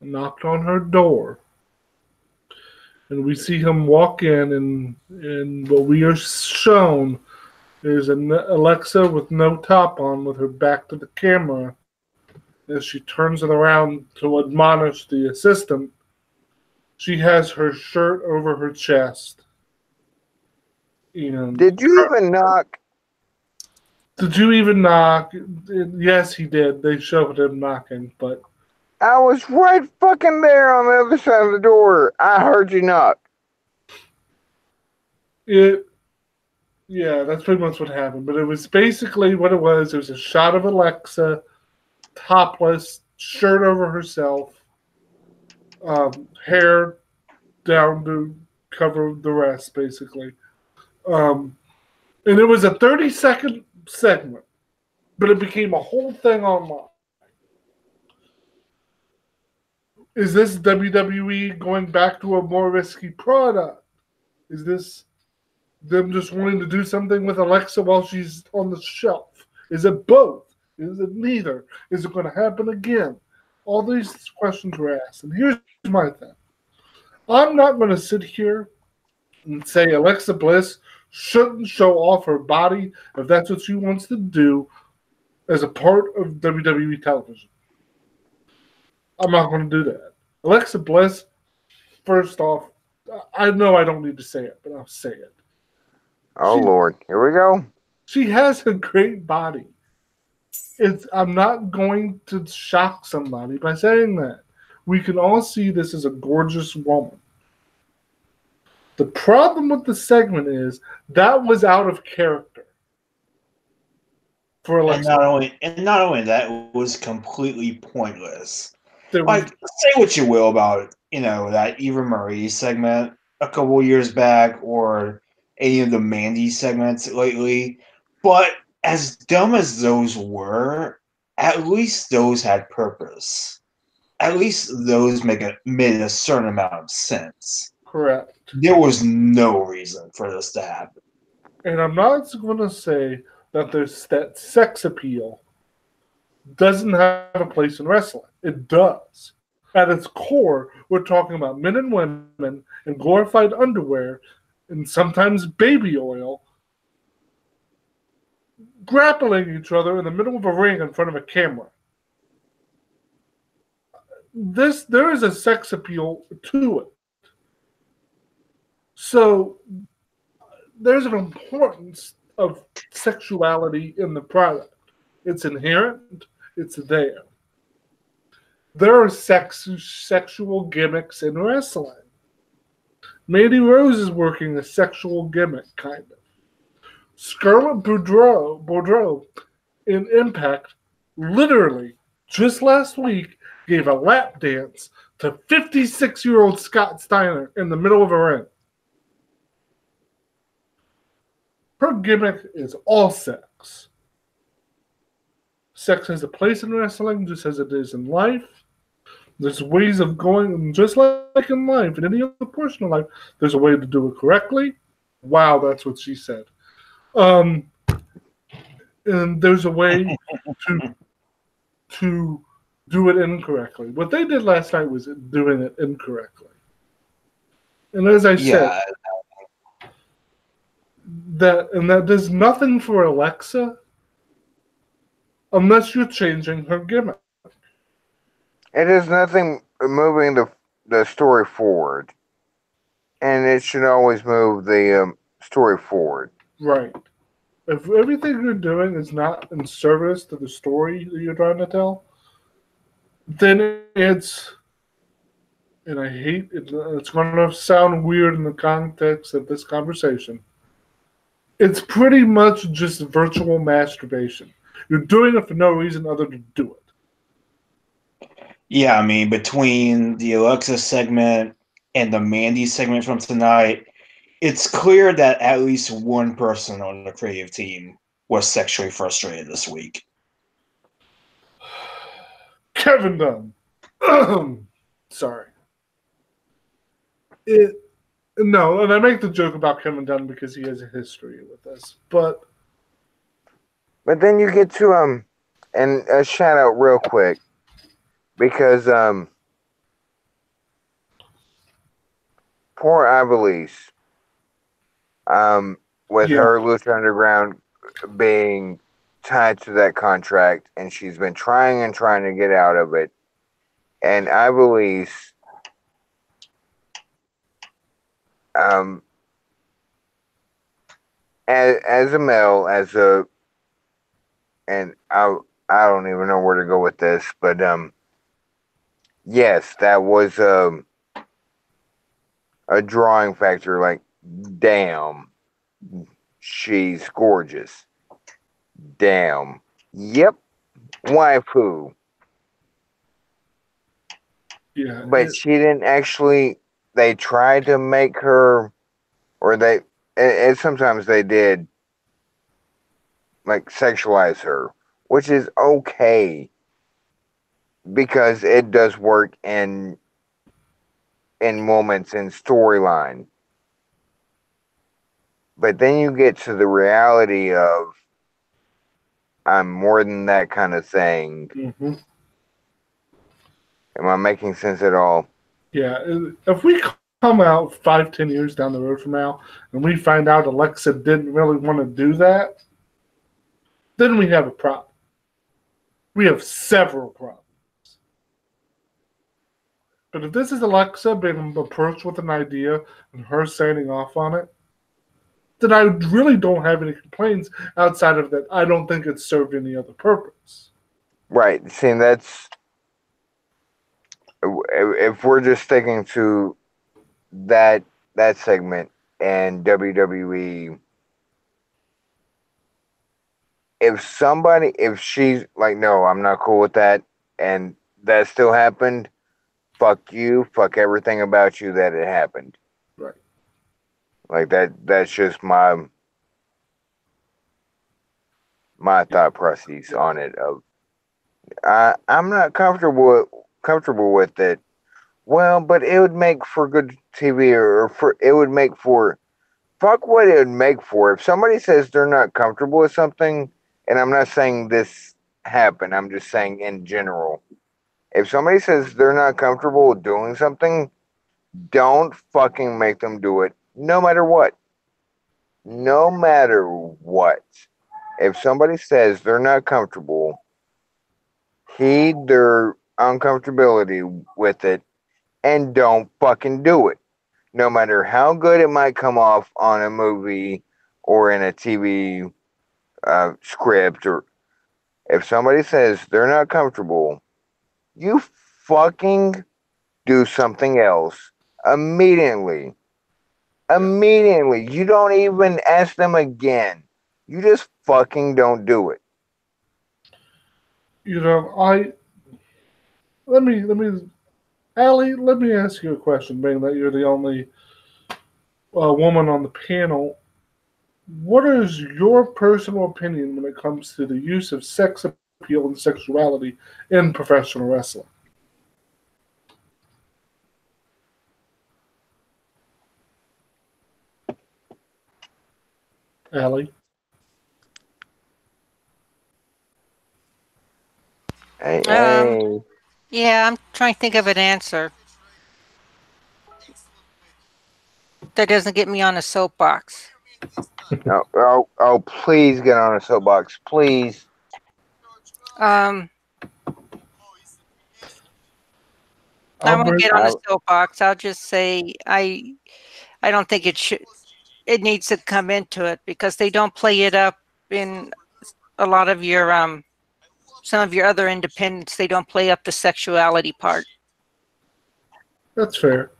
knocked on her door. And we see him walk in, and what we are shown is an Alexa with no top on, with her back to the camera. As she turns it around to admonish the assistant, she has her shirt over her chest. And did you even knock? Did you even knock? Yes, he did. They showed him knocking, but I was right fucking there on the other side of the door. I heard you knock. Yeah, that's pretty much what happened. But it was basically what it was. It was a shot of Alexa, topless, shirt over herself, hair down to cover the rest, basically. And it was a 30-second segment, but it became a whole thing online. Is this WWE going back to a more risky product? Is this them just wanting to do something with Alexa while she's on the shelf? Is it both? Is it neither? Is it going to happen again? All these questions were asked. And here's my thing. I'm not going to sit here and say Alexa Bliss shouldn't show off her body if that's what she wants to do as a part of WWE television. I'm not going to do that. Alexa Bliss, first off, I know I don't need to say it, but I'll say it. Oh, Lord. Here we go. She has a great body. I'm not going to shock somebody by saying that. We can all see this as a gorgeous woman. The problem with the segment is that was out of character for Alexa. And not only that, it was completely pointless. Say what you will about that Eva Marie segment a couple years back, or any of the Mandy segments lately, but as dumb as those were, at least those had purpose. At least those made a certain amount of sense. Correct. There was no reason for this to happen. And I'm not going to say that sex appeal doesn't have a place in wrestling. It does. At its core, we're talking about men and women in glorified underwear and sometimes baby oil grappling each other in the middle of a ring in front of a camera. There is a sex appeal to it. So there's an importance of sexuality in the product. It's inherent. It's there. There are sexual gimmicks in wrestling. Mandy Rose is working a sexual gimmick, kind of. Scarlett Bordeaux in Impact literally just last week gave a lap dance to 56-year-old Scott Steiner in the middle of a ring. Her gimmick is all sex. Sex has a place in wrestling just as it is in life. There's ways of going, just like in life, in any other portion of life, there's a way to do it correctly. Wow, that's what she said. And there's a way to do it incorrectly. What they did last night was doing it incorrectly. And as I said, that does nothing for Alexa unless you're changing her gimmick. It is nothing moving the story forward, and it should always move the story forward. Right. If everything you're doing is not in service to the story that you're trying to tell, then it's, and I hate it, it's going to sound weird in the context of this conversation, it's pretty much just virtual masturbation. You're doing it for no reason other than to do it. Yeah, I mean, between the Alexa segment and the Mandy segment from tonight, it's clear that at least one person on the creative team was sexually frustrated this week. Kevin Dunn. Sorry. No, and I make the joke about Kevin Dunn because he has a history with this, but then you get to and a shout out real quick because poor Ivelisse, with her Lucha Underground being tied to that contract, and she's been trying to get out of it, and Ivelisse as a male, and I don't even know where to go with this, but yes, that was a drawing factor. Like, damn, she's gorgeous. Damn, yep, waifu. yeah, But she didn't actually. They tried to make her, or and sometimes they did, like, sexualize her, which is okay because it does work in moments in storyline. But then you get to the reality of I'm more than that kind of thing. Mm-hmm. Am I making sense at all? Yeah, if we come out 5-10 years down the road from now and we find out Alexa didn't really want to do that, then we have a problem. We have several problems. But if this is Alexa being approached with an idea and her signing off on it, then I really don't have any complaints outside of that. I don't think it served any other purpose. Right. See, that's, if we're just sticking to that segment and WWE, if she's like, no, I'm not cool with that, and that still happened, fuck you, fuck everything about you that it happened. Right. Like, that's just my thought process on it. Of I'm not comfortable with it. Well, but it would make for good TV, or it would make for, fuck what it would make for. If somebody says they're not comfortable with something, and I'm not saying this happened, I'm just saying in general. If somebody says they're not comfortable with doing something, don't fucking make them do it, no matter what. No matter what. If somebody says they're not comfortable, heed their uncomfortability with it and don't fucking do it. No matter how good it might come off on a movie or in a TV script, or if somebody says they're not comfortable, you fucking do something else immediately. Immediately. You don't even ask them again. You just fucking don't do it. You know, Allie, let me ask you a question, being that you're the only woman on the panel. What is your personal opinion when it comes to the use of sex appeal and sexuality in professional wrestling? Allie? Hey, Um, hey. yeah, I'm trying to think of an answer that doesn't get me on a soapbox. Oh, please get on a soapbox. Please. Um, I won't Albert? get on a soapbox. I'll just say I don't think it needs to come into it because they don't play it up in a lot of your some of your other independents. They don't play up the sexuality part. That's fair.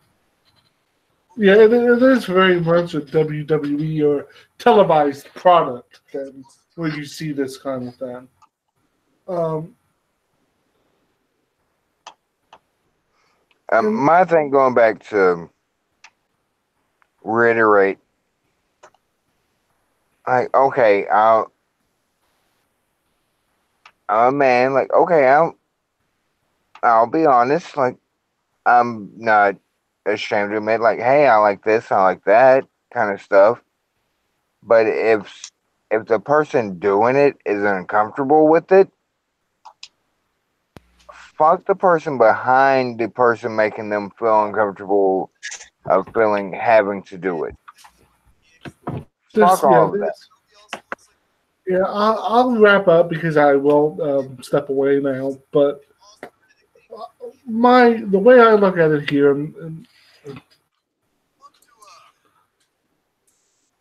Yeah, it is very much a WWE or televised product then, where you see this kind of thing. Um, and My thing, going back to reiterate, like, okay, I'm a man. Like, okay, I'll be honest. Like, I'm not ashamed to admit, like, hey, I like this, I like that kind of stuff. But if the person doing it is uncomfortable with it, fuck the person behind the person making them feel uncomfortable of feeling having to do it. Fuck yeah, all of that. yeah, I'll wrap up because I will step away now. But the way I look at it here, and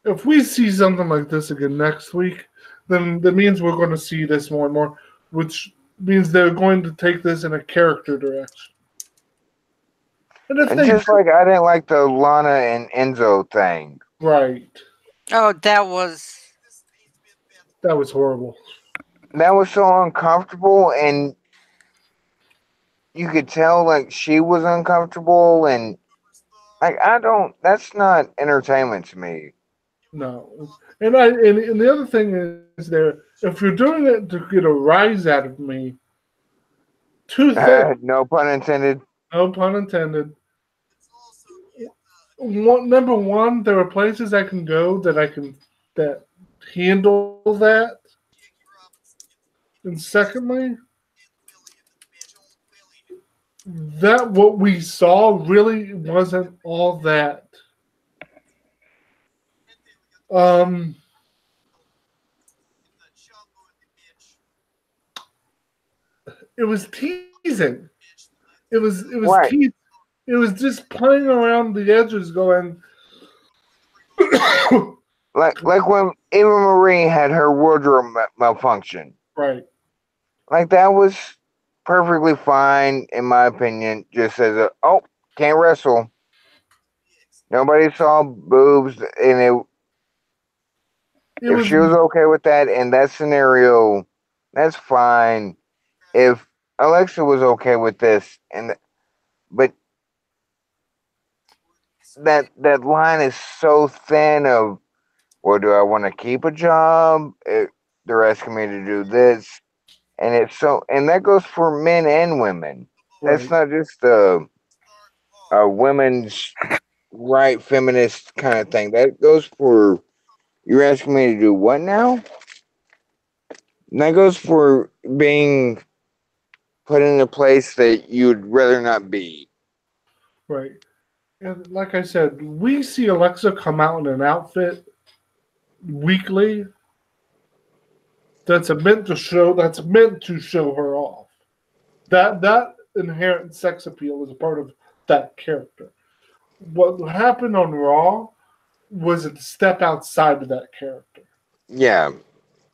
if we see something like this again next week, then that means we're going to see this more and more, which means they're going to take this in a character direction. And if And they just like I didn't like the Lana and Enzo thing. right, Oh, that was horrible. That was so uncomfortable, and you could tell like she was uncomfortable, and like that's not entertainment to me. No, and the other thing is if you're doing it to get a rise out of me, two things. No pun intended. No pun intended. Number one, there are places I can go that handle that, and secondly, that what we saw really wasn't all that. Um, it was teasing. It was Right. teasing. It was just playing around the edges, going. Like when Eva Marie had her wardrobe malfunction. Right. Like that was perfectly fine in my opinion. Just as can't wrestle. Nobody saw boobs, and It if was she was okay with that in that scenario, that's fine. If Alexa was okay with this, but that line is so thin of, well, do I want to keep a job? They're asking me to do this, and and that goes for men and women. That's right. not just a women's right feminist kind of thing. That goes for, you're asking me to do what now? And that goes for being put in a place that you'd rather not be. Right. And like I said, we see Alexa come out in an outfit weekly that's meant to show her off. That inherent sex appeal is a part of that character. What happened on Raw was a step outside of that character. Yeah,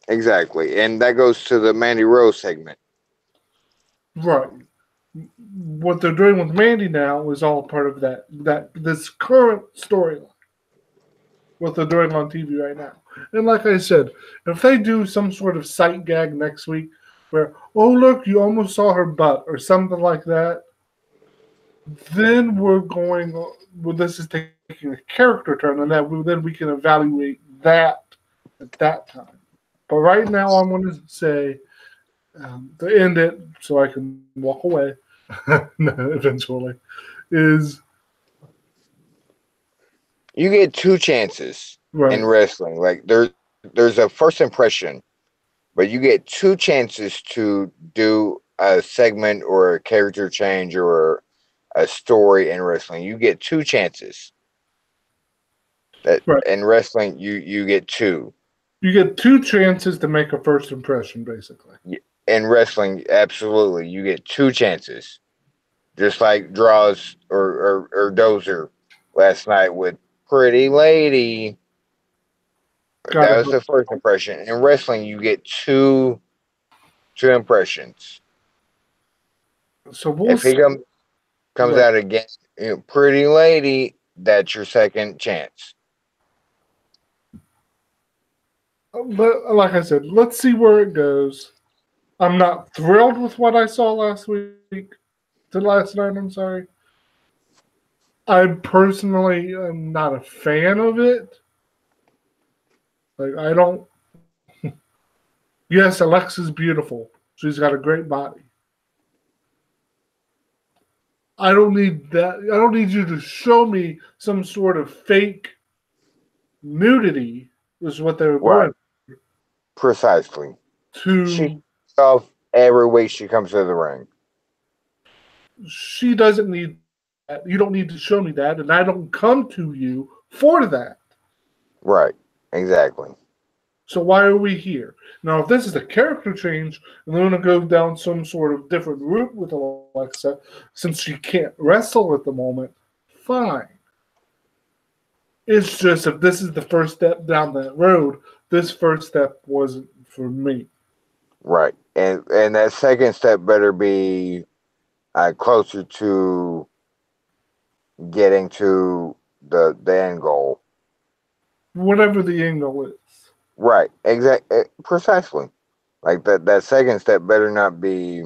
exactly. And that goes to the Mandy Rose segment. Right. what they're doing with Mandy now is all part of this current storyline. What they're doing on TV right now. And like I said, if they do some sort of sight gag next week where, oh look, you almost saw her butt or something like that, then this is taking a character turn, and then we can evaluate that at that time. But right now, I'm going to say to end it so I can walk away eventually is You get two chances right. in wrestling. Like there's a first impression, but you get two chances to do a segment or a character change or a story in wrestling. You get two chances. That Right. in wrestling, you get two. You get two chances to make a first impression, basically. In wrestling, absolutely, you get two chances. Just like Draws or Dozer last night with Pretty Lady. That was the first impression. In wrestling, you get two impressions. So we'll if he comes out again, Pretty Lady, that's your second chance. But like I said, let's see where it goes. I'm not thrilled with what I saw last night. I'm sorry. I personally am not a fan of it. Like, I don't. Yes, Alexa's beautiful. She's got a great body. I don't need that. I don't need you to show me some sort of fake nudity, is what they were going. Precisely. She off every week she comes to the ring. She doesn't need that. You don't need to show me that, and I don't come to you for that. Right. Exactly. So why are we here? Now, if this is a character change, and they're going to go down some sort of different route with Alexa, since she can't wrestle at the moment, fine. It's just if this is the first step down that road, this first step wasn't for me. Right. And that second step better be closer to getting to the end goal. Whatever the end goal is. Right. Exactly. Precisely. Like that second step better not be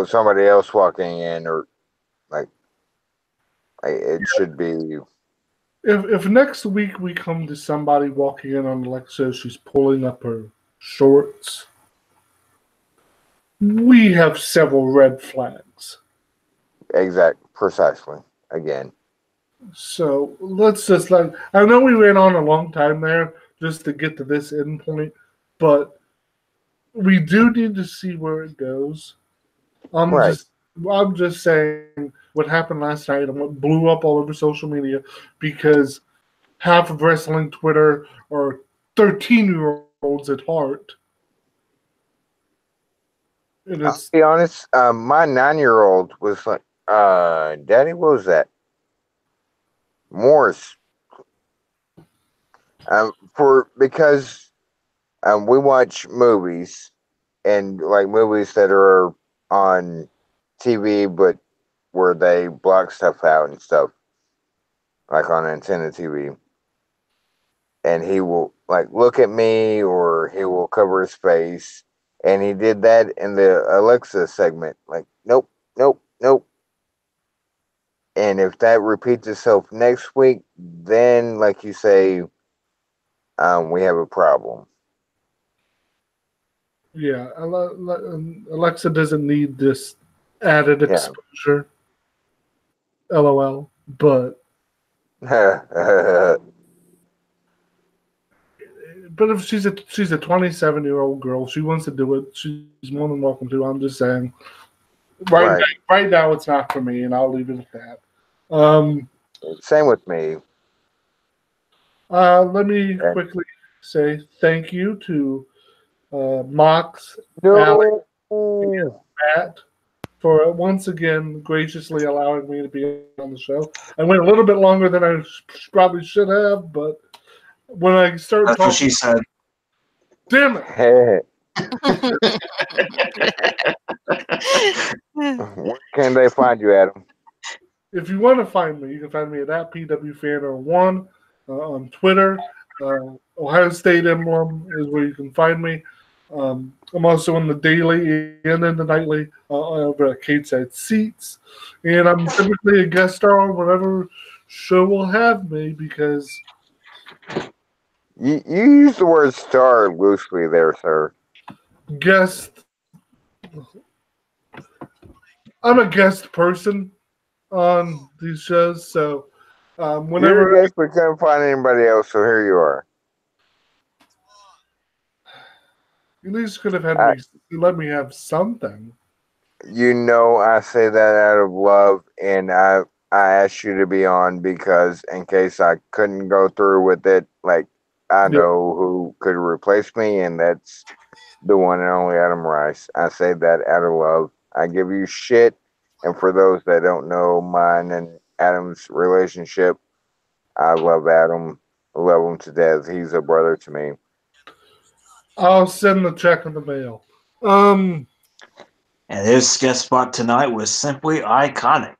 somebody else walking in, or like it should be. If next week we come to somebody walking in on Alexa, she's pulling up her shorts, we have several red flags. Precisely. Again. So let's just I know we ran on a long time there just to get to this end point, but we do need to see where it goes. I'm just saying what happened last night and what blew up all over social media because half of wrestling Twitter are 13-year-olds at heart. And I'll be honest, my 9-year-old was like, Daddy, what was that? Morris. Because we watch movies, and like movies that are on TV, but where they block stuff out and stuff, like on antenna TV. And he will like look at me, or he will cover his face, and he did that in the Alexa segment. Like, nope, nope, nope. And if that repeats itself next week, then, like you say, we have a problem. Yeah, Alexa doesn't need this added exposure. LOL. But if she's a 27-year-old girl, she wants to do it. She's more than welcome to. I'm just saying. Right now, it's not for me, and I'll leave it at that. Same with me. Let me quickly say thank you to Mox, Alex, and Matt for once again graciously allowing me to be on the show. I went a little bit longer than I probably should have, but when I started talking, what she said. Damn it! Where can they find you, Adam? If you want to find me, you can find me at PWFanner1 on Twitter. Ohio State Emblem is where you can find me. I'm also in the daily and in the nightly over at Cateside Seats. And I'm typically a guest star on whatever show will have me because You use the word star loosely there, sir. guest, I'm a guest person on these shows. So You're whenever a guest, we couldn't find anybody else, so here you are. you at least could have had I, me, let me have something. you know, I say that out of love, and I asked you to be on because in case I couldn't go through with it, like I Yeah. know who could replace me, and that's the one and only Adam Rice. I say that out of love. I give you shit, and for those that don't know mine and Adam's relationship, I love Adam. I love him to death. He's a brother to me. I'll send the check in the mail. Um, And his guest spot tonight was simply iconic.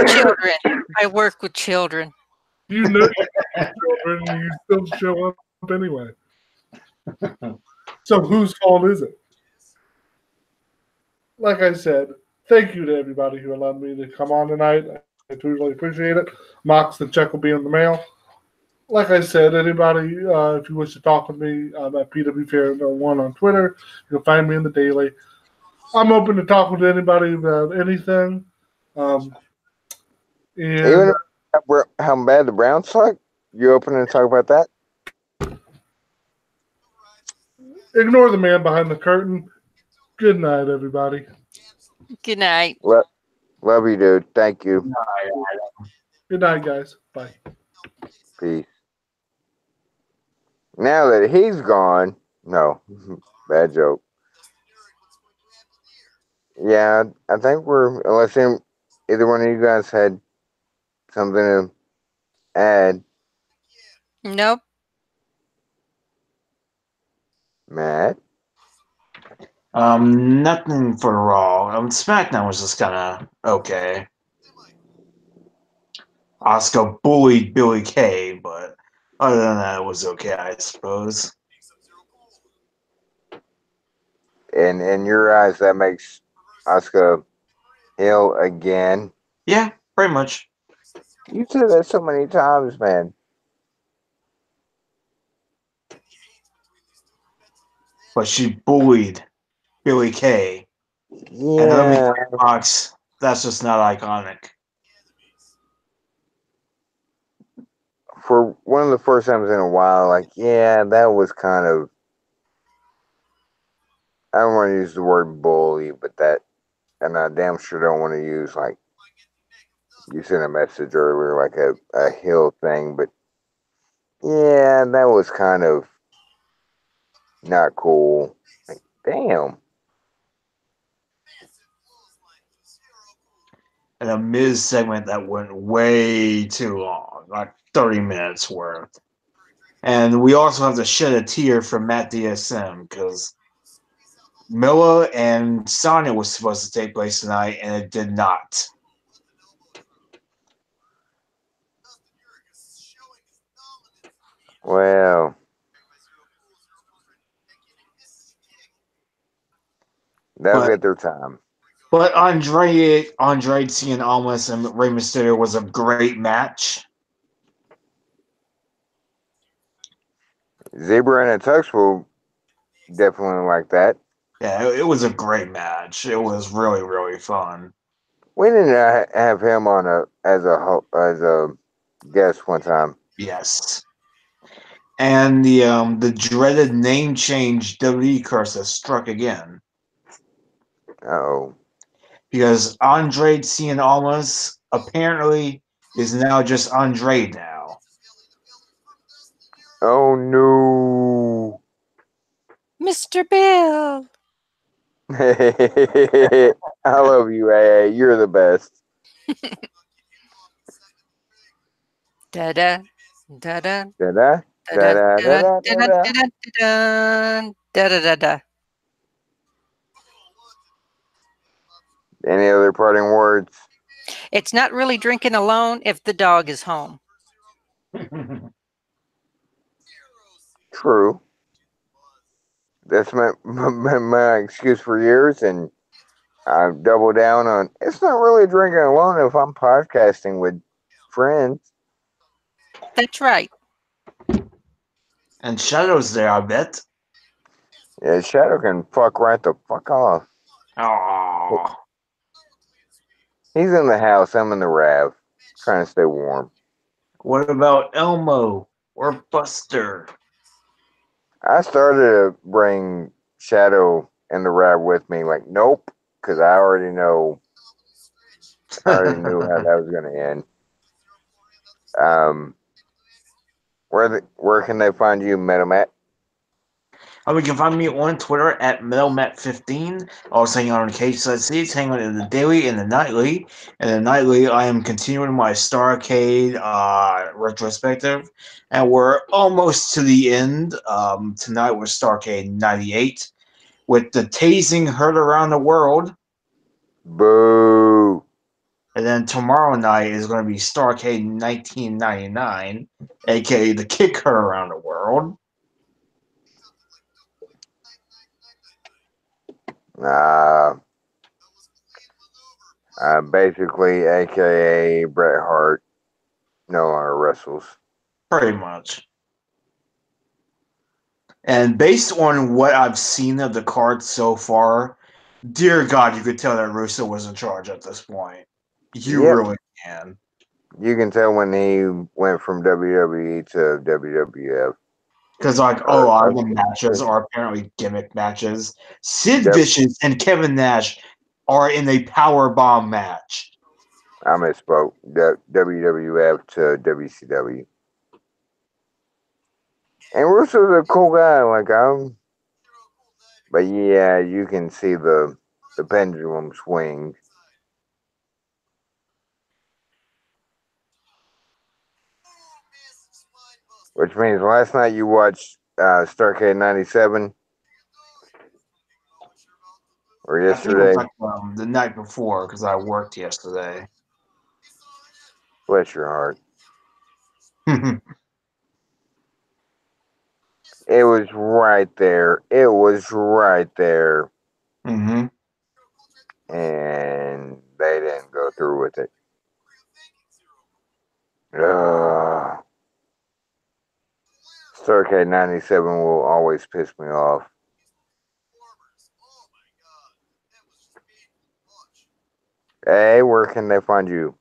Children. I work with children. you know children, you still show up anyway. So whose fault is it? Like I said, thank you to everybody who allowed me to come on tonight. I truly appreciate it. Mox, the check will be in the mail. Like I said, anybody, if you wish to talk with me, I'm at PWFair1 on Twitter. You can find me in the daily. I'm open to talk with anybody about anything. And Even how bad the Browns suck, you open to talk about that? ignore the man behind the curtain. Good night, everybody. Good night. Love you, dude. Thank you. Good night, guys. Bye. Peace. Now that he's gone, no, bad joke. Yeah, I think unless either one of you guys had something to add, Nope. Matt. Nothing for Raw. SmackDown was just kind of okay. Asuka bullied Billy Kay, but other than that, it was okay, I suppose. And in your eyes, that makes Asuka heel again. Yeah, pretty much. You said that so many times, man. But she bullied Billy Kay. And let me Yeah. Fox, that's just not iconic. For one of the first times in a while, like, yeah, that was kind of. I don't want to use the word bully, but that. And I damn sure don't want to use, like, you sent a message earlier, like a heel thing, but yeah, that was kind of not cool. Like, damn. And a Miz segment that went way too long, like 30 minutes worth. And we also have to shed a tear from Matt DSM because Milla and Sonya was supposed to take place tonight, and it did not. Well, they'll get their time. But Andrade Cien Almas and Rey Mysterio was a great match. Zebra and a Tux will definitely like that. Yeah, it was a great match. It was really, really fun. We didn't have him on as a guest one time. Yes. And the dreaded name change WWE curse has struck again. Oh. Because Andrade Cien Almas apparently is now just Andrade now. Oh no. Mr. Bill. I love you, AA. You're the best. Da-da. Da da Da da da da da da da da da da da. da da da da. Any other parting words? It's not really drinking alone if the dog is home. True. That's my excuse for years, and I've doubled down on. It's not really drinking alone if I'm podcasting with friends. That's right. And Shadow's there, I bet. Yeah, Shadow can fuck right the fuck off. Oh, He's in the house. I'm in the Rav, trying to stay warm. what about Elmo or Buster? I started to bring Shadow and the Rav with me. Like, nope, because I already know. I already knew how that was going to end. Where can they find you, MetaMat? You can find me on Twitter at MetalMat15. Also hanging out on KCC, hanging out in the daily and the nightly. And the nightly, I am continuing my Starcade retrospective. And we're almost to the end. Tonight was Starcade 98 with the tasing heard around the world. Boo. And then tomorrow night is going to be Starcade 1999, aka the kick heard around the world. Basically, aka Bret Hart, no longer wrestles. Pretty much. And based on what I've seen of the card so far, dear God, you could tell that Russo was in charge at this point. You Yep. really can. You can tell when he went from WWE to WWF. Because, like, a lot of the matches are apparently gimmick matches. Sid Vicious and Kevin Nash are in a power bomb match. I misspoke. WWF to WCW. And Russo's a cool guy. But yeah, you can see the pendulum swing. Which means last night you watched Starcade 97? Or yesterday? I think it was like, the night before, because I worked yesterday. Bless your heart. It was right there. It was right there. Mm-hmm. And they didn't go through with it. Ugh. Starcade 97 will always piss me off. Hey, where can they find you?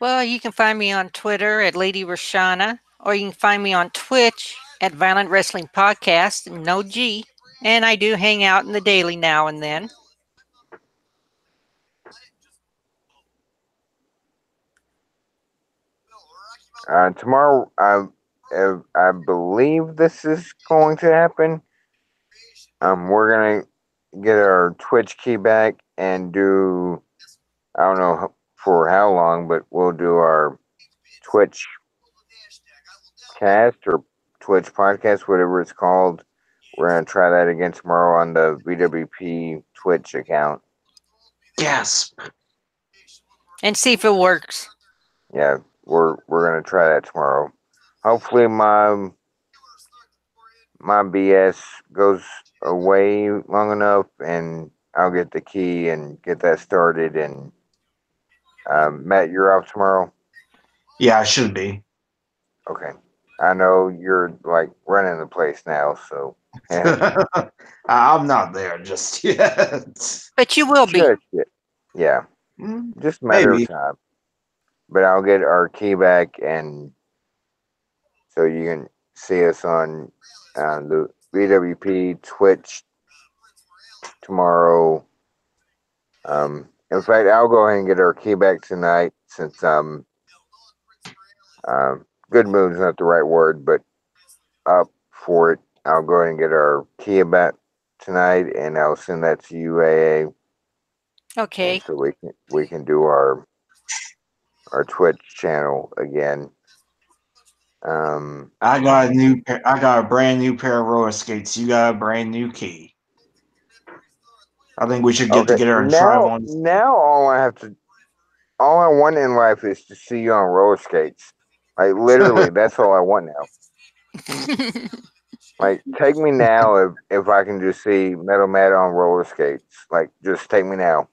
Well, you can find me on Twitter at Lady Roshana, or you can find me on Twitch at Violent Wrestling Podcast, no G. And I do hang out in the daily now and then. Tomorrow, I believe this is going to happen. We're gonna get our Twitch key back and do, I don't know for how long, but we'll do our Twitch cast or Twitch podcast, whatever it's called. We're gonna try that again tomorrow on the VWP Twitch account. Gasp. And see if it works. Yeah, we're gonna try that tomorrow. Hopefully my BS goes away long enough, and I'll get the key and get that started. And Matt, you're off tomorrow. Yeah, I should be. Okay, I know you're like running the place now, so I'm not there just yet. But you will be. Yeah, just a matter of time. But I'll get our key back, and so you can see us on the VWP Twitch tomorrow. In fact, I'll go ahead and get our key back tonight, since good mood's not the right word, but up for it. I'll go ahead and get our key back tonight, and I'll send that to you, AA. Okay. So we can do our Twitch channel again. I got a new. I got a brand new pair of roller skates. You got a brand new key. I think we should get Okay, together and try now one. all I want in life is to see you on roller skates. Like literally, that's all I want now. Like, take me now if I can just see Metal Matt on roller skates. Like, just take me now.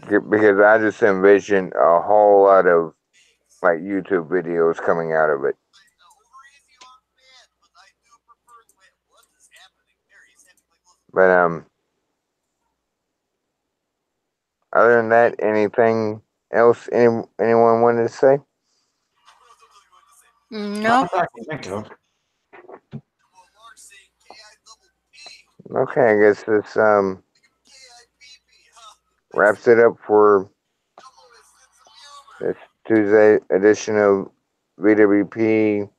Because I just envision a whole lot of like YouTube videos coming out of it. But other than that, anything else anyone wanted to say? Nope. I can think of. Okay, I guess this wraps it up for this Tuesday edition of VWP.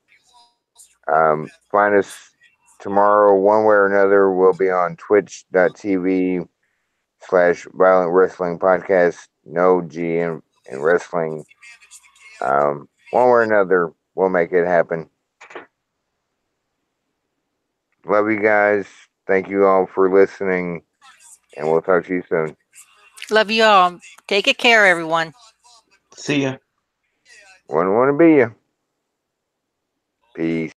Find us tomorrow one way or another. We'll be on twitch.tv/violent wrestling podcast. No G in wrestling. One way or another, we'll make it happen. Love you guys. Thank you all for listening, and we'll talk to you soon. Love you all. Take good care, everyone. See ya. Wouldn't want to be you. Peace.